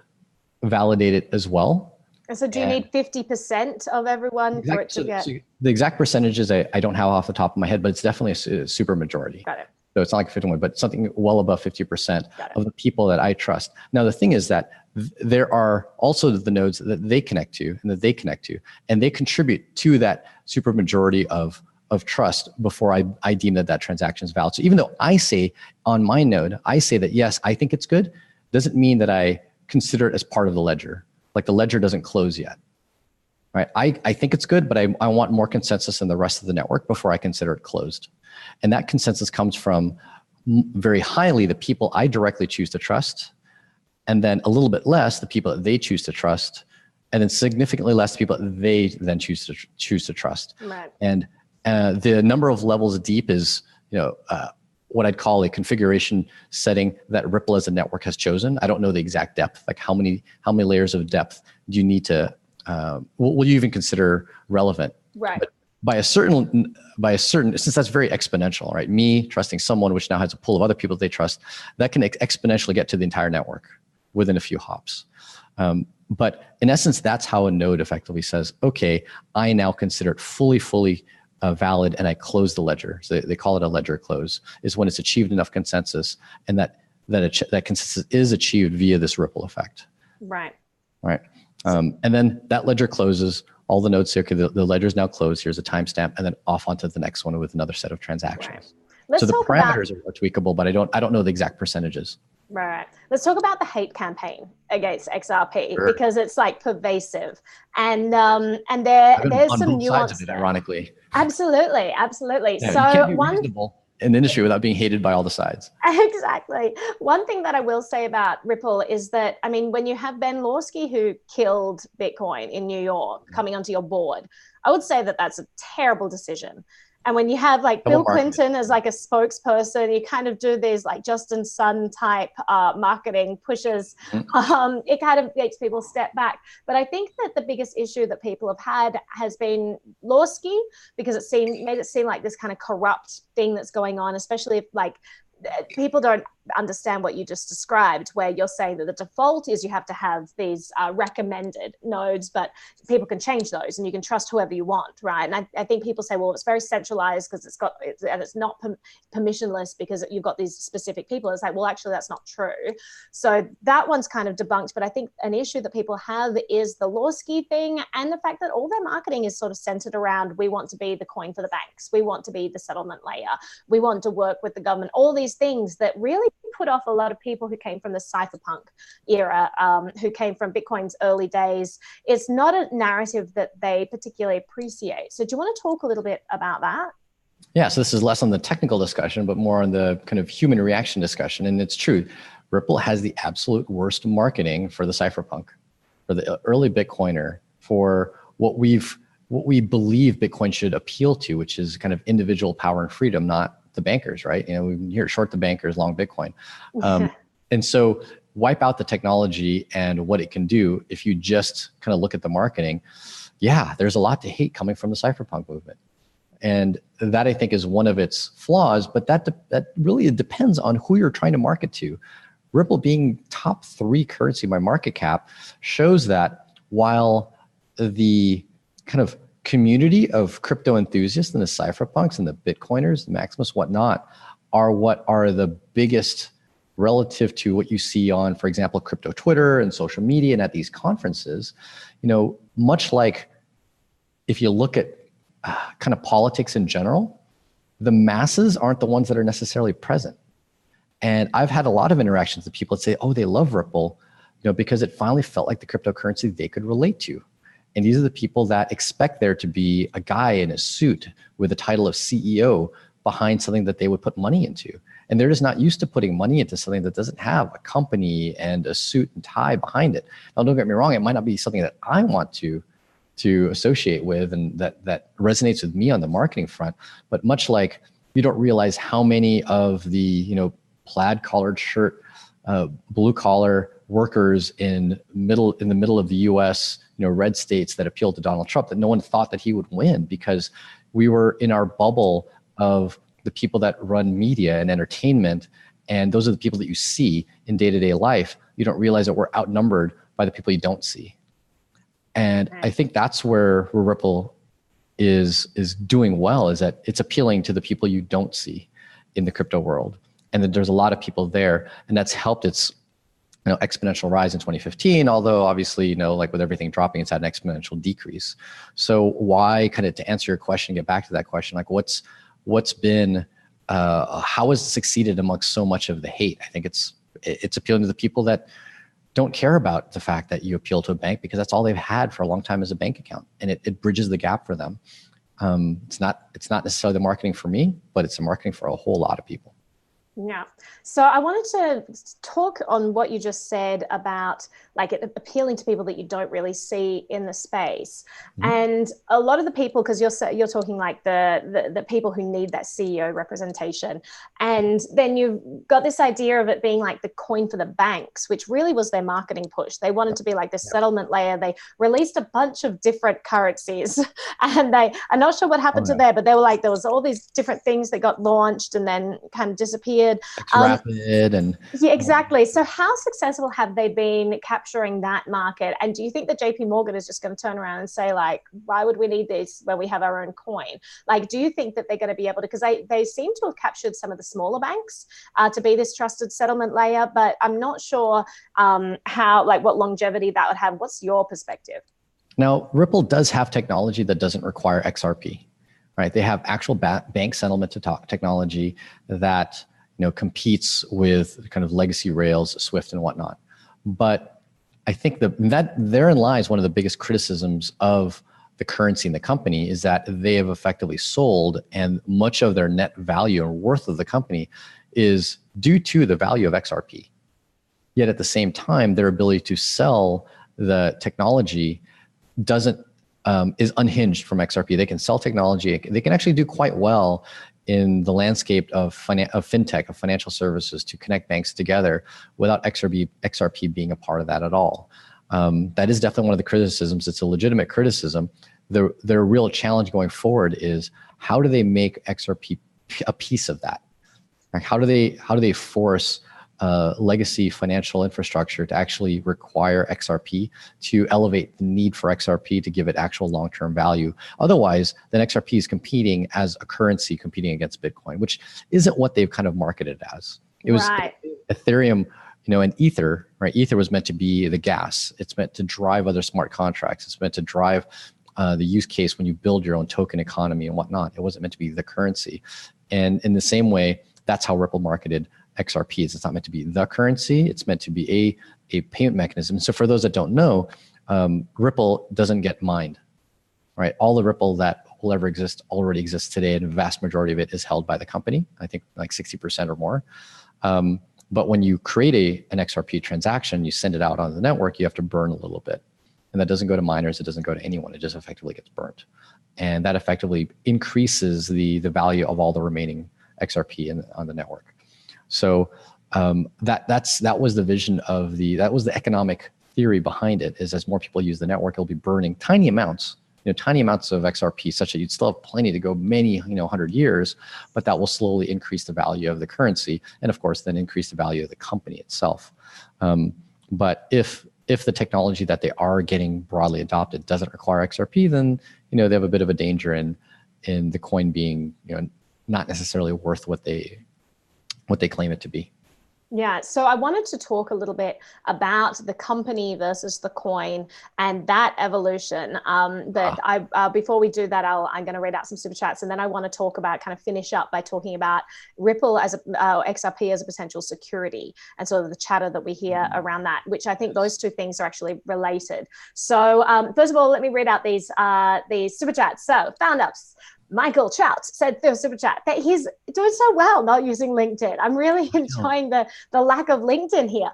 validate it as well. And so do you need 50% of everyone for it to get? So the exact percentages I don't have off the top of my head, but it's definitely a super majority. Got it. So it's not like 51, but something well above 50% of the people that I trust. Now, the thing is that there are also the nodes that they connect to and that they connect to, and they contribute to that super majority of trust before I deem that transaction is valid. So even though I say on my node, I say that, yes, I think it's good, doesn't mean that I consider it as part of the ledger. Like the ledger doesn't close yet. Right? I think it's good, but I want more consensus in the rest of the network before I consider it closed. And that consensus comes from very highly the people I directly choose to trust, and then a little bit less the people that they choose to trust, and then significantly less people that they then choose to trust. Right. And the number of levels deep is, what I'd call a configuration setting that Ripple as a network has chosen. I don't know the exact depth, like how many layers of depth do you need to, will you even consider relevant? Right. But by a certain, since that's very exponential, right? Me trusting someone, which now has a pool of other people they trust, that can exponentially get to the entire network within a few hops. But in essence, that's how a node effectively says, okay, I now consider it fully valid, and I close the ledger. So they call it a ledger close, is when it's achieved enough consensus, and that consensus is achieved via this ripple effect. Right. Right. And then that ledger closes. All the nodes say, okay, the ledger is now closed. Here's a timestamp, and then off onto the next one with another set of transactions. Right. So the parameters are tweakable, but I don't know the exact percentages. Right. Let's talk about the hate campaign against XRP, Sure. because it's like pervasive, and there's some nuance of it, ironically. Absolutely. Yeah, So you can't be reasonable in the industry without being hated by all the sides. Exactly. One thing that I will say about Ripple is that, I mean, when you have Ben Lawsky, who killed Bitcoin in New York, coming onto your board, I would say that that's a terrible decision. And when you have like Bill Clinton as like a spokesperson, you kind of do these like Justin Sun type marketing pushes. It kind of makes people step back. But I think that the biggest issue that people have had has been Lawsky, because made it seem like this kind of corrupt thing that's going on, especially if like people don't understand what you just described, where you're saying that the default is you have to have these recommended nodes, but people can change those and you can trust whoever you want, right? And I think people say, well, it's very centralized because it's not permissionless because you've got these specific people. It's like, well, actually, that's not true. So that one's kind of debunked. But I think an issue that people have is the Lawsky thing, and the fact that all their marketing is sort of centered around, we want to be the coin for the banks, we want to be the settlement layer, we want to work with the government, all these things that really put off a lot of people who came from the Cypherpunk era, who came from Bitcoin's early days. It's not a narrative that they particularly appreciate. So do you want to talk a little bit about that? Yeah, so this is less on the technical discussion, but more on the kind of human reaction discussion. And it's true, Ripple has the absolute worst marketing for the Cypherpunk, for the early Bitcoiner, for what we believe Bitcoin should appeal to, which is kind of individual power and freedom, not the bankers, right? We hear short the bankers, long Bitcoin. And so wipe out the technology and what it can do. If you just kind of look at the marketing, yeah, there's a lot to hate coming from the Cypherpunk movement. And that I think is one of its flaws, but that really depends on who you're trying to market to. Ripple being top 3 currency by market cap shows that while the kind of community of crypto enthusiasts and the cypherpunks and the Bitcoiners, the Maximus, whatnot, are the biggest relative to what you see on, for example, crypto Twitter and social media and at these conferences. Much like if you look at kind of politics in general, the masses aren't the ones that are necessarily present. And I've had a lot of interactions with people that say, oh, they love Ripple, because it finally felt like the cryptocurrency they could relate to. And these are the people that expect there to be a guy in a suit with the title of CEO behind something that they would put money into. And they're just not used to putting money into something that doesn't have a company and a suit and tie behind it. Now, don't get me wrong, it might not be something that I want to associate with and that resonates with me on the marketing front. But much like you don't realize how many of the, plaid collared shirt, blue collar workers in the middle of the US, red states that appealed to Donald Trump, that no one thought that he would win, because we were in our bubble of the people that run media and entertainment. And those are the people that you see in day-to-day life. You don't realize that we're outnumbered by the people you don't see. And I think that's where Ripple is doing well, is that it's appealing to the people you don't see in the crypto world. And that there's a lot of people there, and that's helped its exponential rise in 2015, although obviously, like with everything dropping, it's had an exponential decrease. So why, kind of to answer your question, get back to that question, like what's been, how has it succeeded amongst so much of the hate? I think it's appealing to the people that don't care about the fact that you appeal to a bank, because that's all they've had for a long time as a bank account, and it bridges the gap for them. It's not necessarily the marketing for me, but it's the marketing for a whole lot of people. Yeah. So I wanted to talk on what you just said about like it appealing to people that you don't really see in the space. Mm-hmm. And a lot of the people, because you're talking like the people who need that CEO representation. And then you've got this idea of it being like the coin for the banks, which really was their marketing push. They wanted to be like the settlement layer. They released a bunch of different currencies, and I'm not sure what happened to there, but they were like, there was all these different things that got launched and then kind of disappeared. Rapid and yeah, exactly. So how successful have they been capturing that market? And do you think that JP Morgan is just going to turn around and say, like, why would we need this when we have our own coin? Like, do you think that they're going to be able to, because they seem to have captured some of the smaller banks to be this trusted settlement layer, but I'm not sure how, like, what longevity that would have. What's your perspective? Now, Ripple does have technology that doesn't require XRP, right? They have actual bank settlement technology that competes with kind of legacy rails, Swift and whatnot. But I think that therein lies one of the biggest criticisms of the currency in the company, is that they have effectively sold, and much of their net value or worth of the company is due to the value of XRP. Yet at the same time, their ability to sell the technology is unhinged from XRP. They can sell technology. They can actually do quite well in the landscape of fintech, of financial services, to connect banks together without XRP being a part of that at all. That is definitely one of the criticisms. It's a legitimate criticism. Their real challenge going forward is, how do they make XRP a piece of that? Like, how do they force legacy financial infrastructure to actually require XRP, to elevate the need for XRP to give it actual long-term value? Otherwise, then XRP is competing as a currency, competing against Bitcoin, which isn't what they've kind of marketed as. It was Ethereum, and Ether, right? Ether was meant to be the gas. It's meant to drive other smart contracts. It's meant to drive the use case when you build your own token economy and whatnot. It wasn't meant to be the currency. And in the same way, that's how Ripple marketed XRPs. It's not meant to be the currency. It's meant to be a payment mechanism. So for those that don't know, Ripple doesn't get mined, right? All the Ripple that will ever exist already exists today, and the vast majority of it is held by the company. I think like 60% or more. But when you create an XRP transaction, you send it out on the network, you have to burn a little bit. And that doesn't go to miners. It doesn't go to anyone. It just effectively gets burnt. And that effectively increases the value of all the remaining XRP on the network. So that was the vision of that was the economic theory behind it, is as more people use the network, it'll be burning tiny amounts of XRP, such that you'd still have plenty to go many, 100 years, but that will slowly increase the value of the currency, and of course then increase the value of the company itself. But if the technology that they are getting broadly adopted doesn't require XRP, then they have a bit of a danger in the coin being not necessarily worth what they claim it to be. Yeah, so I wanted to talk a little bit about the company versus the coin and that evolution. Before we do that, I'm going to read out some super chats, and then I want to talk about, kind of finish up by talking about Ripple as XRP as a potential security, and sort of the chatter that we hear around that, which I think those two things are actually related. So first of all, let me read out these super chats. So found-ups. Michael Trout said through super chat that he's doing so well not using LinkedIn. I'm really enjoying the lack of LinkedIn here.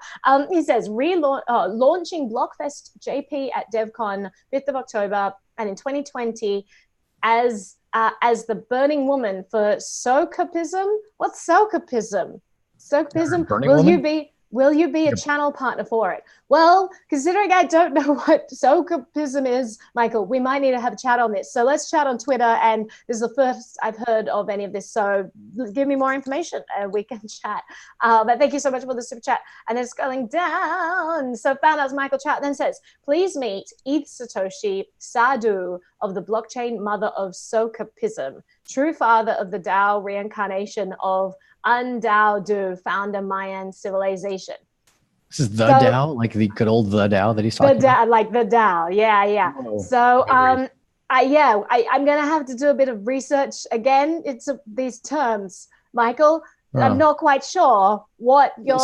He says, launching Blockfest JP at DevCon 5th of October, and in 2020, as the burning woman for Socapism. What's Socapism? Socapism. Burning woman? Will you be a channel partner for it? Well, considering I don't know what Socapism is, Michael, we might need to have a chat on this. So let's chat on Twitter. And this is the first I've heard of any of this. So give me more information and we can chat. But thank you so much for the super chat. And then it's going down. So found out Michael Chat then says, please meet ETH Satoshi Sadhu of the blockchain mother of Socapism, true father of the DAO reincarnation of Undao founder Mayan civilization. This is the DAO, like the good old the DAO that he's talking about? Like the DAO, yeah. Whoa. So I'm gonna have to do a bit of research again. It's these terms, Michael. I'm not quite sure what you're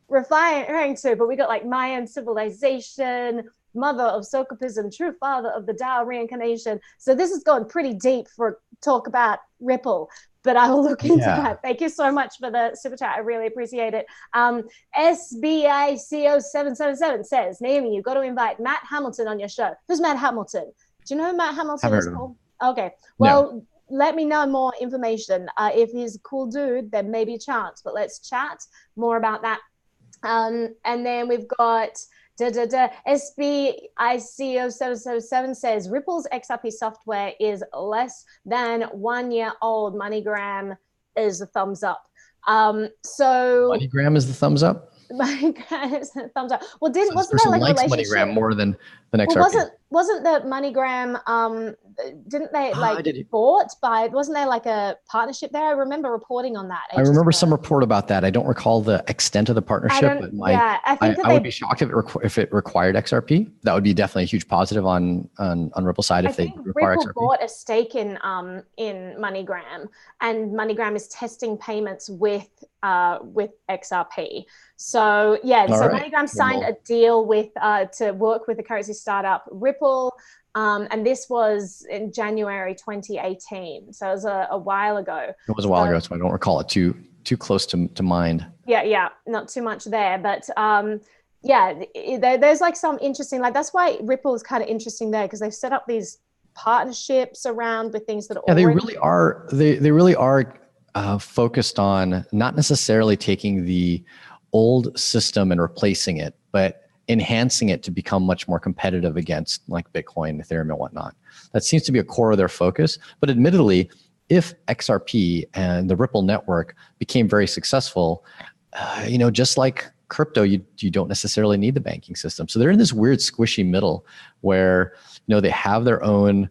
referring to, but we got like Mayan civilization, mother of Socapism, true father of the DAO reincarnation. So this is going pretty deep for talk about Ripple. But I will look into that. Thank you so much for the super chat. I really appreciate it. SBICO777 says, Naomi, you've got to invite Matt Hamilton on your show. Who's Matt Hamilton? Do you know who Matt Hamilton is called? Okay. Well, let me know more information. If he's a cool dude, there may be a chance. But let's chat more about that. And then we've got SBICO777 says Ripple's XRP software is less than 1 year old. MoneyGram is a thumbs up. So MoneyGram is the thumbs up? MoneyGram is a thumbs up. Well, wasn't there like likes MoneyGram more than XRP? Well, wasn't the MoneyGram didn't they bought by, wasn't there like a partnership there? I remember reporting on that. I remember some report about that. I don't recall the extent of the partnership, but I would be shocked if it required XRP. That would be definitely a huge positive on Ripple side if they require Ripple XRP. Bought a stake in MoneyGram, and MoneyGram is testing payments with XRP. So MoneyGram signed a deal with to work with the currency startup Ripple. And this was in January 2018. So it was a while ago. It was a while ago, so I don't recall it too close to mind. Yeah, not too much there. But there's like some interesting, like that's why Ripple is kind of interesting there, because they've set up these partnerships around with things that are they really are focused on not necessarily taking the old system and replacing it, but enhancing it to become much more competitive against like Bitcoin, Ethereum, and whatnot. That seems to be a core of their focus. But admittedly, if XRP and the Ripple network became very successful, just like crypto, you don't necessarily need the banking system. So they're in this weird squishy middle where they have their own,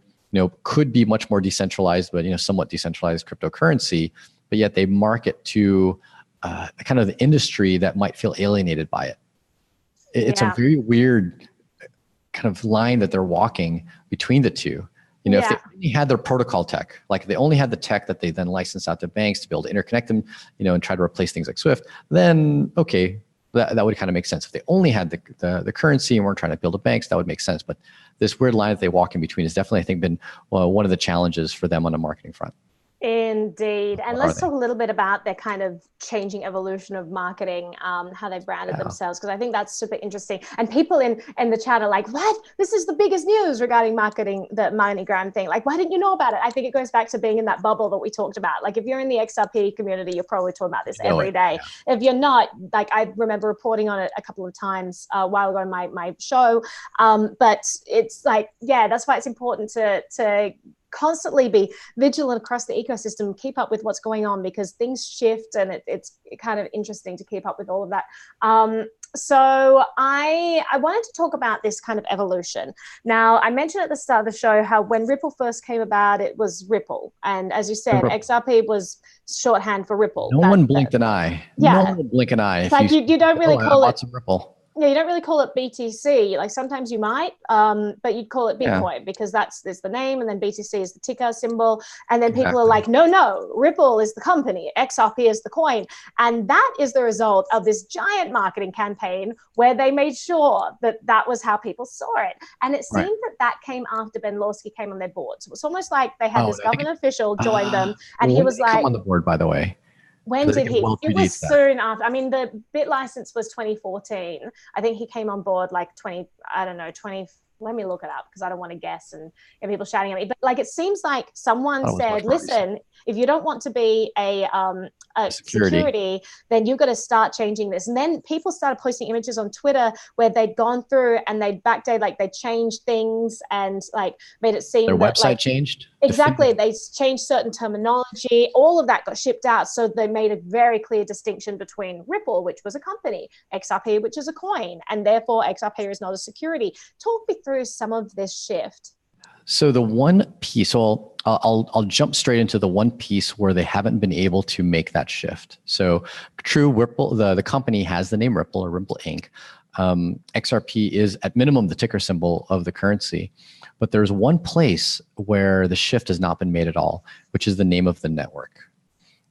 could be much more decentralized, but somewhat decentralized cryptocurrency, but yet they market to kind of the industry that might feel alienated by it. It's a very weird kind of line that they're walking between the two. If they only had their protocol tech, like they only had the tech that they then licensed out to banks to be able to interconnect them, and try to replace things like Swift, then okay, that would kind of make sense. If they only had the currency and weren't trying to build a banks, that would make sense. But this weird line that they walk in between is definitely, I think, been one of the challenges for them on the marketing front. Indeed. And let's talk a little bit about their kind of changing evolution of marketing, how they branded themselves, because I think that's super interesting. And people in the chat are like, what? This is the biggest news regarding marketing, the MoneyGram thing. Like, why didn't you know about it? I think it goes back to being in that bubble that we talked about. Like, if you're in the XRP community, you're probably talking about this every day. Yeah. If you're not, like, I remember reporting on it a couple of times a while ago in my show. But it's like, that's why it's important to constantly be vigilant across the ecosystem, keep up with what's going on, because things shift and it's kind of interesting to keep up with all of that. So I wanted to talk about this kind of evolution. Now, I mentioned at the start of the show how when Ripple first came about, it was Ripple. And as you said, XRP was shorthand for Ripple. No one blinked an eye. Yeah. No one would blink an eye. Like you don't really call it Ripple. Yeah, you don't really call it BTC. Like sometimes you might, but you'd call it Bitcoin because that's the name, and then BTC is the ticker symbol. And then people are like, no, Ripple is the company, XRP is the coin. And that is the result of this giant marketing campaign where they made sure that was how people saw it. And it seemed that came after Ben Lawsky came on their board. So it's almost like they had this government official join them, and he was like, come on the board, by the way. When did he? It was soon after. I mean, the bit license was 2014. I think he came on board like 2015 let me look it up because I don't want to guess and get people shouting at me. But like, it seems like someone said, listen, if you don't want to be a security, then you've got to start changing this. And then people started posting images on Twitter where they'd gone through and they'd backdate, like they changed things and like made it seem their that, website like, changed. Exactly. They changed certain terminology. All of that got shipped out. So they made a very clear distinction between Ripple, which was a company, XRP, which is a coin, and therefore XRP is not a security. Talk me through some of this shift. So the one piece, so I'll jump straight into the one piece where they haven't been able to make that shift. So true, Ripple, the company has the name Ripple or Ripple Inc. XRP is at minimum the ticker symbol of the currency. But there's one place where the shift has not been made at all, which is the name of the network.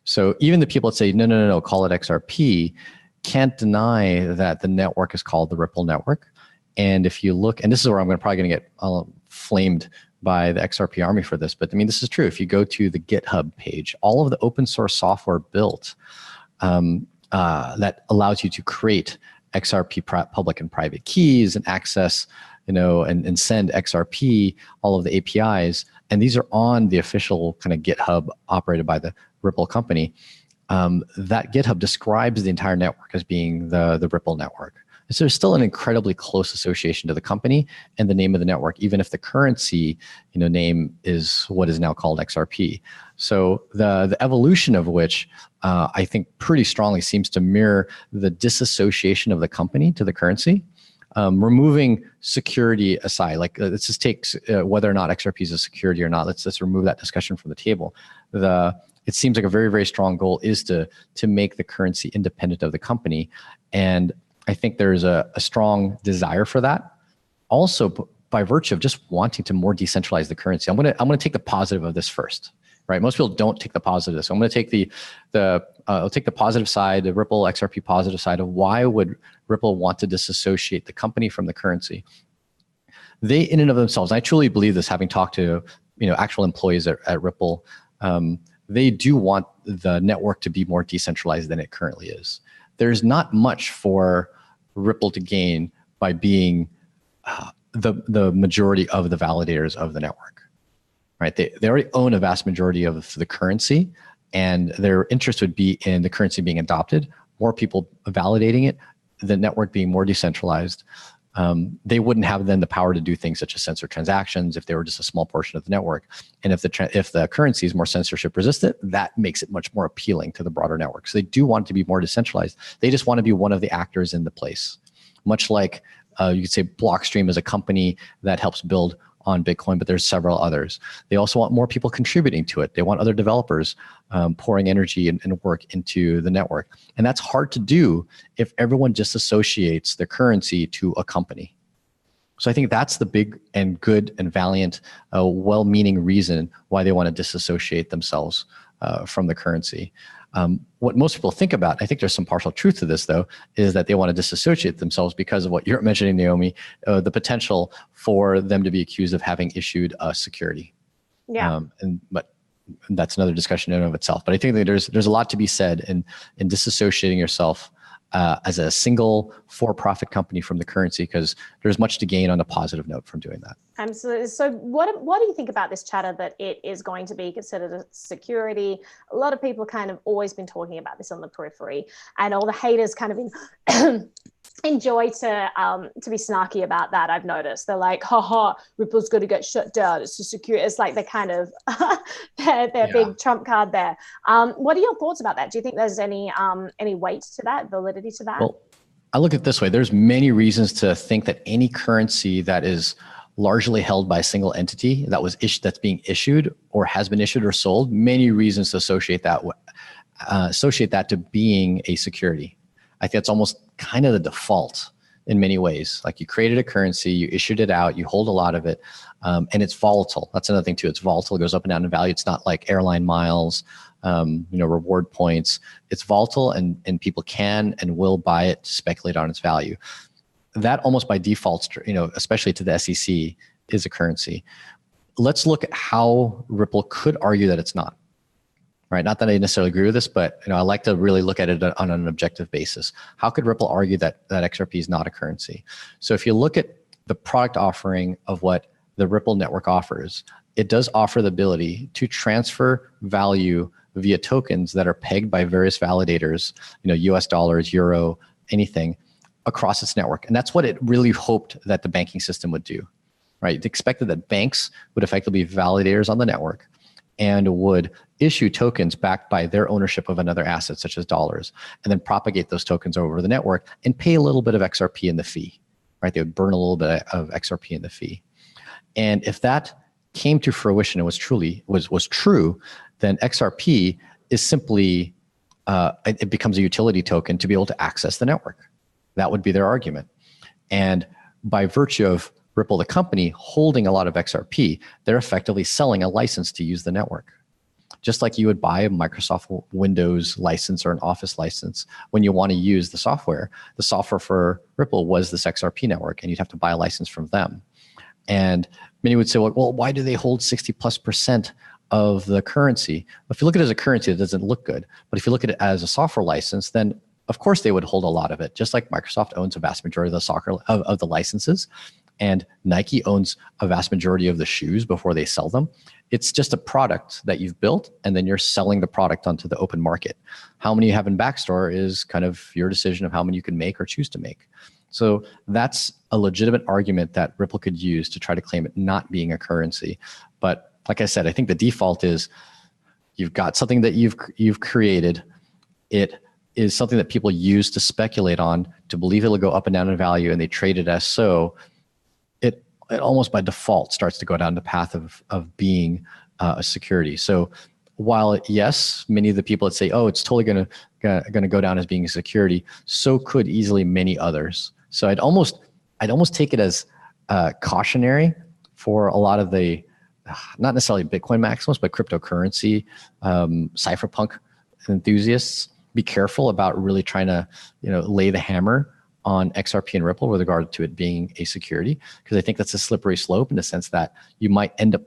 So even the people that say, no, call it XRP, can't deny that the network is called the Ripple network. And if you look, and this is where I'm probably going to get flamed by the XRP army for this, but I mean, this is true. If you go to the GitHub page, all of the open source software built that allows you to create XRP public and private keys and access, and send XRP, all of the APIs, and these are on the official kind of GitHub operated by the Ripple company. That GitHub describes the entire network as being the Ripple network. And so there's still an incredibly close association to the company and the name of the network, even if the currency, name is what is now called XRP. So the evolution of which I think pretty strongly seems to mirror the disassociation of the company to the currency. Removing security aside, like let's just take whether or not XRP is a security or not. Let's remove that discussion from the table. It seems like a very, very strong goal is to make the currency independent of the company, and I think there's a strong desire for that. Also, by virtue of just wanting to more decentralize the currency, I'm gonna take the positive of this first. Right, most people don't take the positive. So I'm going to take I'll take the positive side, the Ripple XRP positive side of why would Ripple want to disassociate the company from the currency. They, in and of themselves, I truly believe this, having talked to actual employees at Ripple, they do want the network to be more decentralized than it currently is. There's not much for Ripple to gain by being the majority of the validators of the network. Right, they already own a vast majority of the currency, and their interest would be in the currency being adopted, more people validating it, the network being more decentralized. They wouldn't have then the power to do things such as censor transactions if they were just a small portion of the network. And if the currency is more censorship resistant, that makes it much more appealing to the broader network. So they do want it to be more decentralized. They just want to be one of the actors in the place, much like you could say Blockstream is a company that helps build on Bitcoin, but there's several others. They also want more people contributing to it. They want other developers pouring energy and work into the network. And that's hard to do if everyone just associates the currency to a company. So I think that's the big and good and valiant, well-meaning reason why they want to disassociate themselves from the currency. What most people think about, I think there's some partial truth to this though, is that they want to disassociate themselves because of what you're mentioning, Naomi, the potential for them to be accused of having issued a security. Yeah. But that's another discussion in and of itself. But I think that there's a lot to be said in disassociating yourself as a single for-profit company from the currency, because there's much to gain on a positive note from doing that. Absolutely. So what do you think about this chatter that it is going to be considered a security? A lot of people kind of always been talking about this on the periphery, and all the haters kind of enjoy to be snarky about that. I've noticed they're like, haha, Ripple's going to get shut down. It's a security. It's like they're kind of their big trump card there. What are your thoughts about that? Do you think there's any weight to that, validity to that? Well, I look at it this way. There's many reasons to think that any currency that is largely held by a single entity that's being issued or has been issued or sold, many reasons to associate that to being a security. I think that's almost kind of the default in many ways. Like you created a currency, you issued it out, you hold a lot of it, and it's volatile. That's another thing too. It's volatile, it goes up and down in value. It's not like airline miles, reward points. It's volatile, and people can and will buy it to speculate on its value. That almost by default, especially to the SEC, is a currency. Let's look at how Ripple could argue that it's not. Right? Not that I necessarily agree with this, but I like to really look at it on an objective basis. How could Ripple argue that XRP is not a currency? So if you look at the product offering of what the Ripple network offers, it does offer the ability to transfer value via tokens that are pegged by various validators, US dollars, euro, anything, across its network. And that's what it really hoped that the banking system would do, right? It expected that banks would effectively be validators on the network and would issue tokens backed by their ownership of another asset, such as dollars, and then propagate those tokens over the network and pay a little bit of XRP in the fee, right? They would burn a little bit of XRP in the fee. And if that came to fruition and was true, then XRP is simply, it becomes a utility token to be able to access the network. That would be their argument. And by virtue of Ripple, the company, holding a lot of XRP, they're effectively selling a license to use the network. Just like you would buy a Microsoft Windows license or an Office license when you want to use the software for Ripple was this XRP network, and you'd have to buy a license from them. And many would say, well, why do they hold 60+% of the currency? If you look at it as a currency, it doesn't look good. But if you look at it as a software license, then of course they would hold a lot of it, just like Microsoft owns a vast majority of the licenses, and Nike owns a vast majority of the shoes before they sell them. It's just a product that you've built, and then you're selling the product onto the open market. How many you have in Backstore is kind of your decision of how many you can make or choose to make. So that's a legitimate argument that Ripple could use to try to claim it not being a currency. But like I said, I think the default is you've got something that you've created. It is something that people use to speculate on, to believe it'll go up and down in value, and they trade it as so. It almost by default starts to go down the path of being a security. So while yes, many of the people that say, oh, it's totally going to go down as being a security, so could easily many others. So I'd almost take it as cautionary for a lot of the, not necessarily Bitcoin maximalists, but cryptocurrency, cypherpunk enthusiasts. Be careful about really trying to lay the hammer on XRP and Ripple with regard to it being a security, because I think that's a slippery slope in the sense that you might end up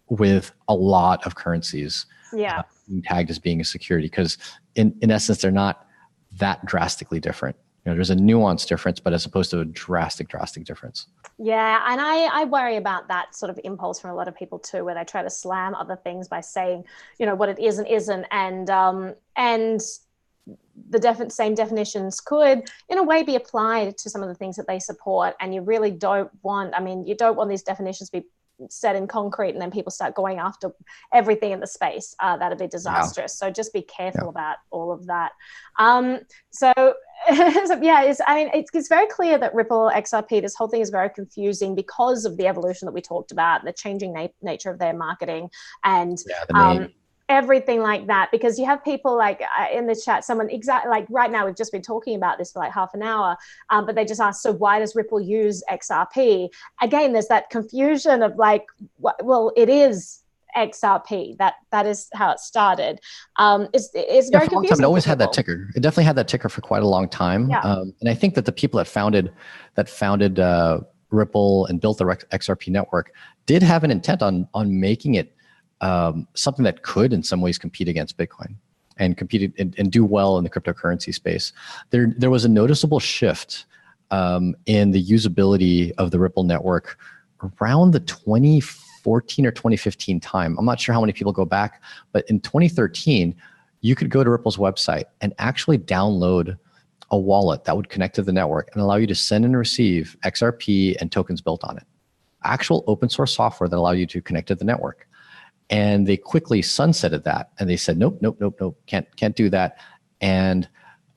with a lot of currencies being tagged as being a security, because in essence, they're not that drastically different. There's a nuanced difference, but as opposed to a drastic difference. Yeah, and I worry about that sort of impulse from a lot of people too, where they try to slam other things by saying, what it is and isn't, and the same definitions could, in a way, be applied to some of the things that they support. And you really don't want, you don't want these definitions to be set in concrete and then people start going after everything in the space. That'd be disastrous. So just be careful about all of that. It's very clear that Ripple XRP, this whole thing is very confusing because of the evolution that we talked about, the changing nature of their marketing, and everything like that. Because you have people like in the chat, someone exactly like right now, we've just been talking about this for like half an hour, but they just asked, so why does Ripple use XRP? Again, there's that confusion of like, well, it is XRP. That is how it started. It's very for a long confusing. Time, it always had that ticker. It definitely had that ticker for quite a long time. And I think that the people that founded Ripple and built the XRP network did have an intent on making it something that could in some ways compete against Bitcoin and compete and do well in the cryptocurrency space. There was a noticeable shift in the usability of the Ripple network around the 2014 or 2015 time. I'm not sure how many people go back, but in 2013, you could go to Ripple's website and actually download a wallet that would connect to the network and allow you to send and receive XRP and tokens built on it. Actual open source software that allowed you to connect to the network. And they quickly sunsetted that, and they said, nope, can't do that. And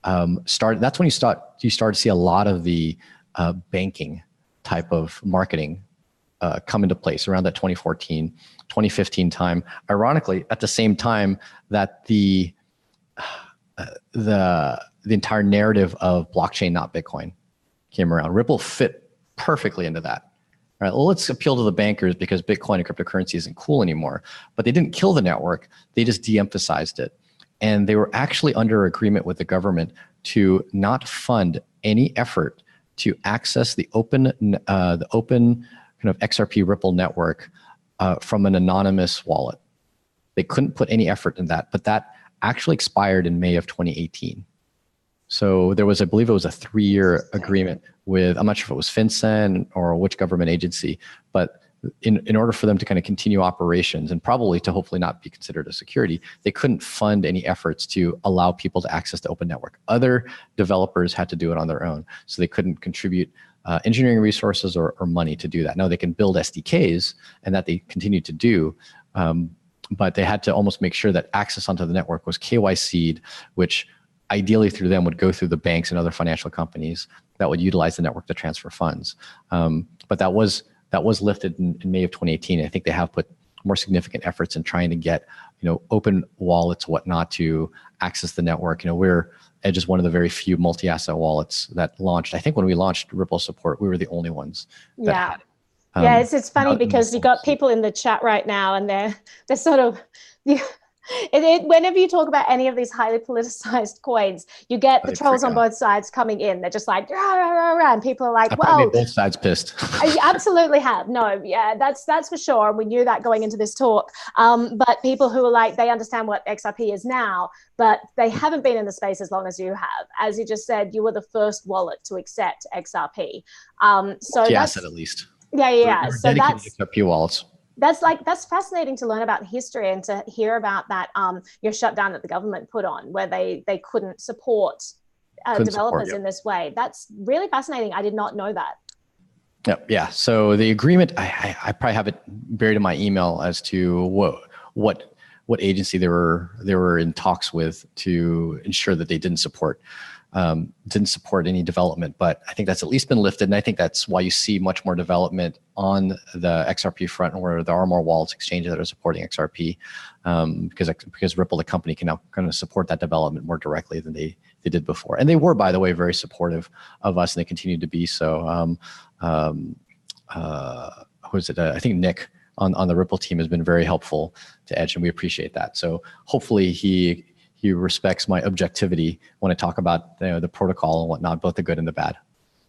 that's when you start to see a lot of the banking type of marketing come into place around that 2014, 2015 time. Ironically, at the same time that the entire narrative of blockchain, not Bitcoin, came around. Ripple fit perfectly into that. All right, well, let's appeal to the bankers because Bitcoin and cryptocurrency isn't cool anymore. But they didn't kill the network. They just de-emphasized it. And they were actually under agreement with the government to not fund any effort to access the open kind of XRP Ripple network from an anonymous wallet. They couldn't put any effort in that, but that actually expired in May of 2018. So there was, I believe it was a 3-year agreement with, I'm not sure if it was FinCEN or which government agency, but in order for them to kind of continue operations and probably to hopefully not be considered a security, they couldn't fund any efforts to allow people to access the open network. Other developers had to do it on their own. So they couldn't contribute engineering resources or money to do that. Now they can build SDKs, and that they continue to do, but they had to almost make sure that access onto the network was KYC'd, which ideally through them would go through the banks and other financial companies that would utilize the network to transfer funds. But that was lifted in May of 2018. I think they have put more significant efforts in trying to get, open wallets, whatnot, to access the network. Edge is one of the very few multi-asset wallets that launched. I think when we launched Ripple support, we were the only ones that had it. Yeah, it's funny because you got people in the chat right now, and they're sort of, whenever you talk about any of these highly politicized coins, you get the trolls on both sides coming in. They're just like, rah, rah, rah, rah, and people are like, well, made both sides pissed. You absolutely have. No, yeah, that's for sure. And we knew that going into this talk. But people who are like, they understand what XRP is now, but they haven't been in the space as long as you have. As you just said, you were the first wallet to accept XRP. So that's at least. Yeah. So that's XRP wallets. That's fascinating to learn about history and to hear about that your shutdown that the government put on, where they couldn't support developers in this way. That's really fascinating. I did not know that. Yeah. So the agreement, I probably have it buried in my email as to what agency they were in talks with to ensure that they didn't support any development, but I think that's at least been lifted. And I think that's why you see much more development on the XRP front, where there are more wallets exchanges that are supporting XRP, because Ripple, the company, can now kind of support that development more directly than they did before. And they were, by the way, very supportive of us, and they continue to be so. Who is it? I think Nick on the Ripple team has been very helpful to Edge, and we appreciate that. So hopefully he respects my objectivity when I talk about the protocol and whatnot, both the good and the bad.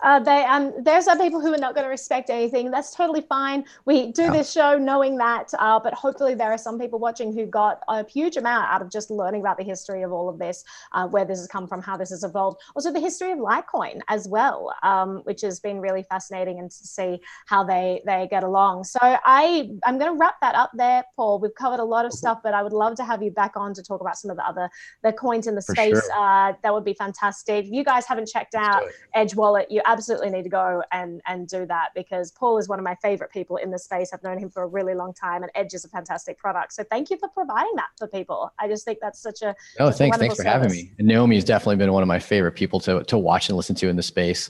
There's some people who are not going to respect anything. That's totally fine. We do this show knowing that, but hopefully there are some people watching who got a huge amount out of just learning about the history of all of this, where this has come from, how this has evolved. Also the history of Litecoin as well, which has been really fascinating, and to see how they get along. So I'm going to wrap that up there, Paul. We've covered a lot of stuff, but I would love to have you back on to talk about some of the coins in the space. Sure. That would be fantastic. If you guys haven't checked out Edge Wallet, you absolutely need to go and do that, because Paul is one of my favorite people in the space. I've known him for a really long time, and Edge is a fantastic product. So thank you for providing that for people. I just think that's such a thanks for having me. And Naomi has definitely been one of my favorite people to watch and listen to in the space.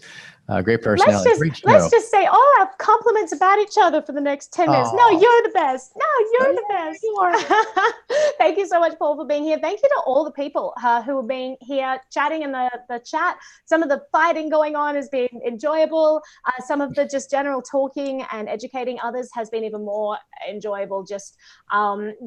Great personality. Let's just say all our compliments about each other for the next 10 minutes. No, you're the best. No, you're the best. You are. Thank you so much, Paul, for being here. Thank you to all the people who have been here chatting in the chat. Some of the fighting going on has been enjoyable. Some of the just general talking and educating others has been even more enjoyable. Just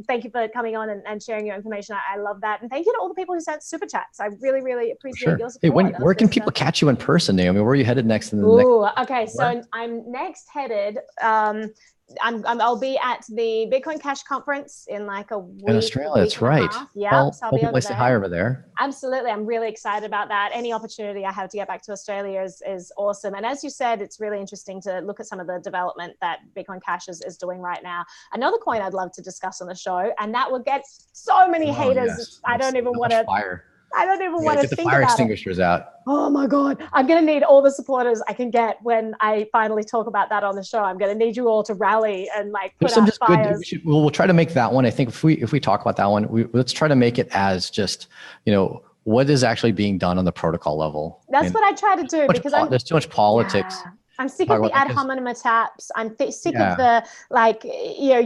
thank you for coming on and sharing your information. I love that. And thank you to all the people who sent super chats. I really, really appreciate your support. Hey, where can people catch you in person, Naomi? Where are you headed next? Okay, so I'm next headed. I'll be at the Bitcoin Cash conference in like a week. In Australia, that's right. Yeah, so I'll be over there. Absolutely, I'm really excited about that. Any opportunity I have to get back to Australia is awesome. And as you said, it's really interesting to look at some of the development that Bitcoin Cash is doing right now. Another coin I'd love to discuss on the show, and that would get so many haters. Yes. I don't even want to get the fire extinguishers out. Oh my God. I'm going to need all the supporters I can get when I finally talk about that on the show. I'm going to need you all to rally and put out fires. We'll try to make that one. I think if we talk about that one, let's try to make it as just, what is actually being done on the protocol level. That's what I try to do, because there's too much politics. Yeah. I'm sick of the ad hominem attacks. I'm sick of the,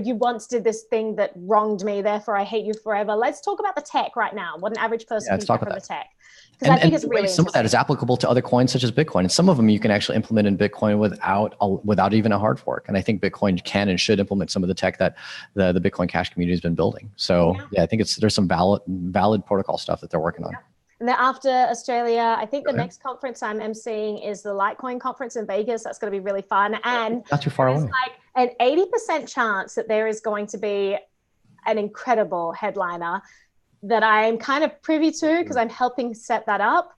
you once did this thing that wronged me, therefore I hate you forever. Let's talk about the tech right now. What an average person can get from the tech. Because I think it's really some of that is applicable to other coins such as Bitcoin. And some of them you can actually implement in Bitcoin without even a hard fork. And I think Bitcoin can and should implement some of the tech that the Bitcoin Cash community has been building. So I think there's some valid protocol stuff that they're working on. And then after Australia, I think the next conference I'm emceeing is the Litecoin conference in Vegas. That's going to be really fun. And not too far away. There's an 80% chance that there is going to be an incredible headliner that I'm kind of privy to, because I'm helping set that up.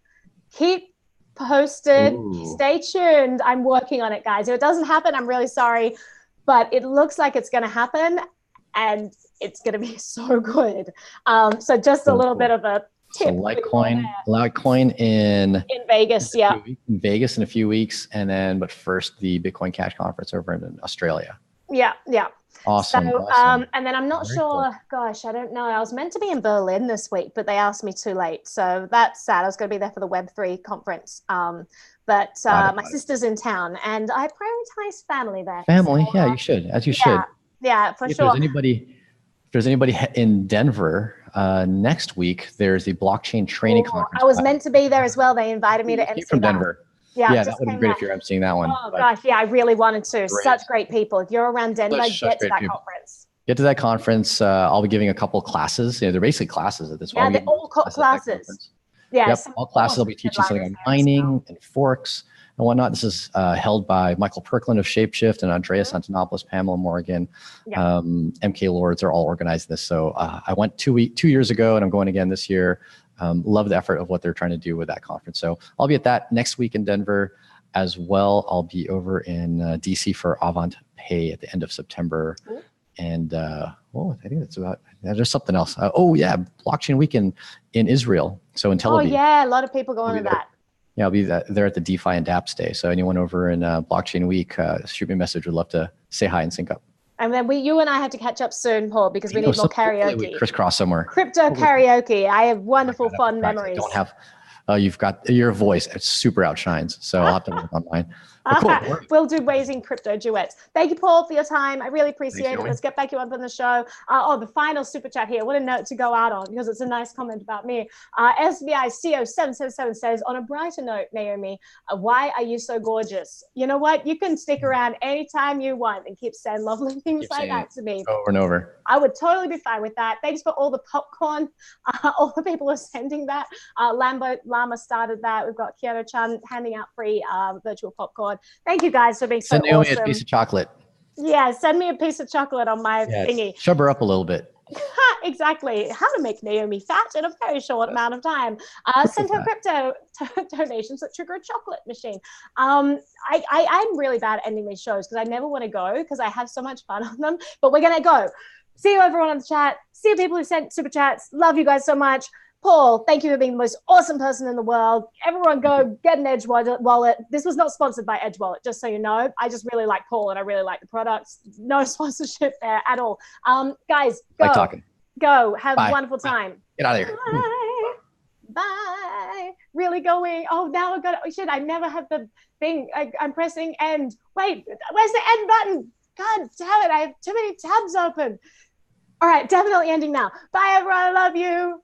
Keep posted. Ooh. Stay tuned. I'm working on it, guys. If it doesn't happen, I'm really sorry, but it looks like it's going to happen, and it's going to be so good. So just a little bit of a tip. So Litecoin in Vegas, yeah. In Vegas in a few weeks, and then but first the Bitcoin Cash Conference over in Australia. Yeah, yeah. Awesome. So, awesome. and then I'm not Very sure, cool. gosh, I don't know. I was meant to be in Berlin this week, but they asked me too late. So that's sad. I was going to be there for the Web3 conference. But my sister's in town, and I prioritize family there. Family, So, yeah, you should, as you should. Yeah, for If sure. there's anybody in Denver next week, there's the blockchain training conference. I was meant to be there as well. They invited me to MC from Denver. Yeah, that would be great if you're emceeing that one. Oh gosh, yeah, I really wanted to. Great. Such great people. If you're around Denver, get to that conference. Get to that conference. I'll be giving a couple classes. They're basically classes at this point. Yeah, they're all classes. Yeah, yep, all classes. I'll be teaching something on mining and forks and whatnot. This is held by Michael Perkland of Shapeshift and Andreas Antonopoulos, Pamela Morgan, MK Lords are all organizing this. So I went 2 years ago, and I'm going again this year. Love the effort of what they're trying to do with that conference. So I'll be at that next week in Denver as well. I'll be over in DC for Avant Pay at the end of September. And I think that's about, there's something else. Blockchain Week in Israel. So in Tel Aviv. Oh yeah, a lot of people going to that. Yeah, I'll be there at the DeFi and dApps Day. So anyone over in Blockchain Week, shoot me a message. Would love to say hi and sync up. And then you and I have to catch up soon, Paul, because we need more karaoke. We crisscross somewhere. Crypto karaoke. I have wonderful, fun memories. I don't have. You've got your voice. It super outshines. So I'll have to work on mine. Cool. We'll do amazing crypto duets. Thank you, Paul, for your time. I really appreciate it. Let's get back you up on the show. The final super chat here. What a note to go out on, because it's a nice comment about me. SBI CO777 says, on a brighter note, Naomi, why are you so gorgeous? You know what? You can stick around anytime you want and keep saying lovely things like that to me. Over and over. I would totally be fine with that. Thanks for all the popcorn. All the people are sending that. Llama started that. We've got Keanu Chan handing out free virtual popcorn. Thank you guys for being so awesome. Send Naomi a piece of chocolate. Yeah, send me a piece of chocolate on my thingy. Shove her up a little bit. Exactly. How to make Naomi fat in a very short amount of time. Send her crypto donations that trigger a chocolate machine. I'm really bad at ending these shows because I never want to go because I have so much fun on them. But we're going to go. See you everyone on the chat. See you people who sent super chats. Love you guys so much. Paul, thank you for being the most awesome person in the world. Everyone go get an Edge wallet. This was not sponsored by Edge Wallet, just so you know. I just really like Paul and I really like the products. No sponsorship there at all. Guys, go. Like talking. Go. Have a wonderful time. Get out of here. Bye. Bye. Really going. Oh, now I've got it. Oh, shit, I never had the thing. I'm pressing end. Wait, where's the end button? God damn it. I have too many tabs open. All right, definitely ending now. Bye, everyone. I love you.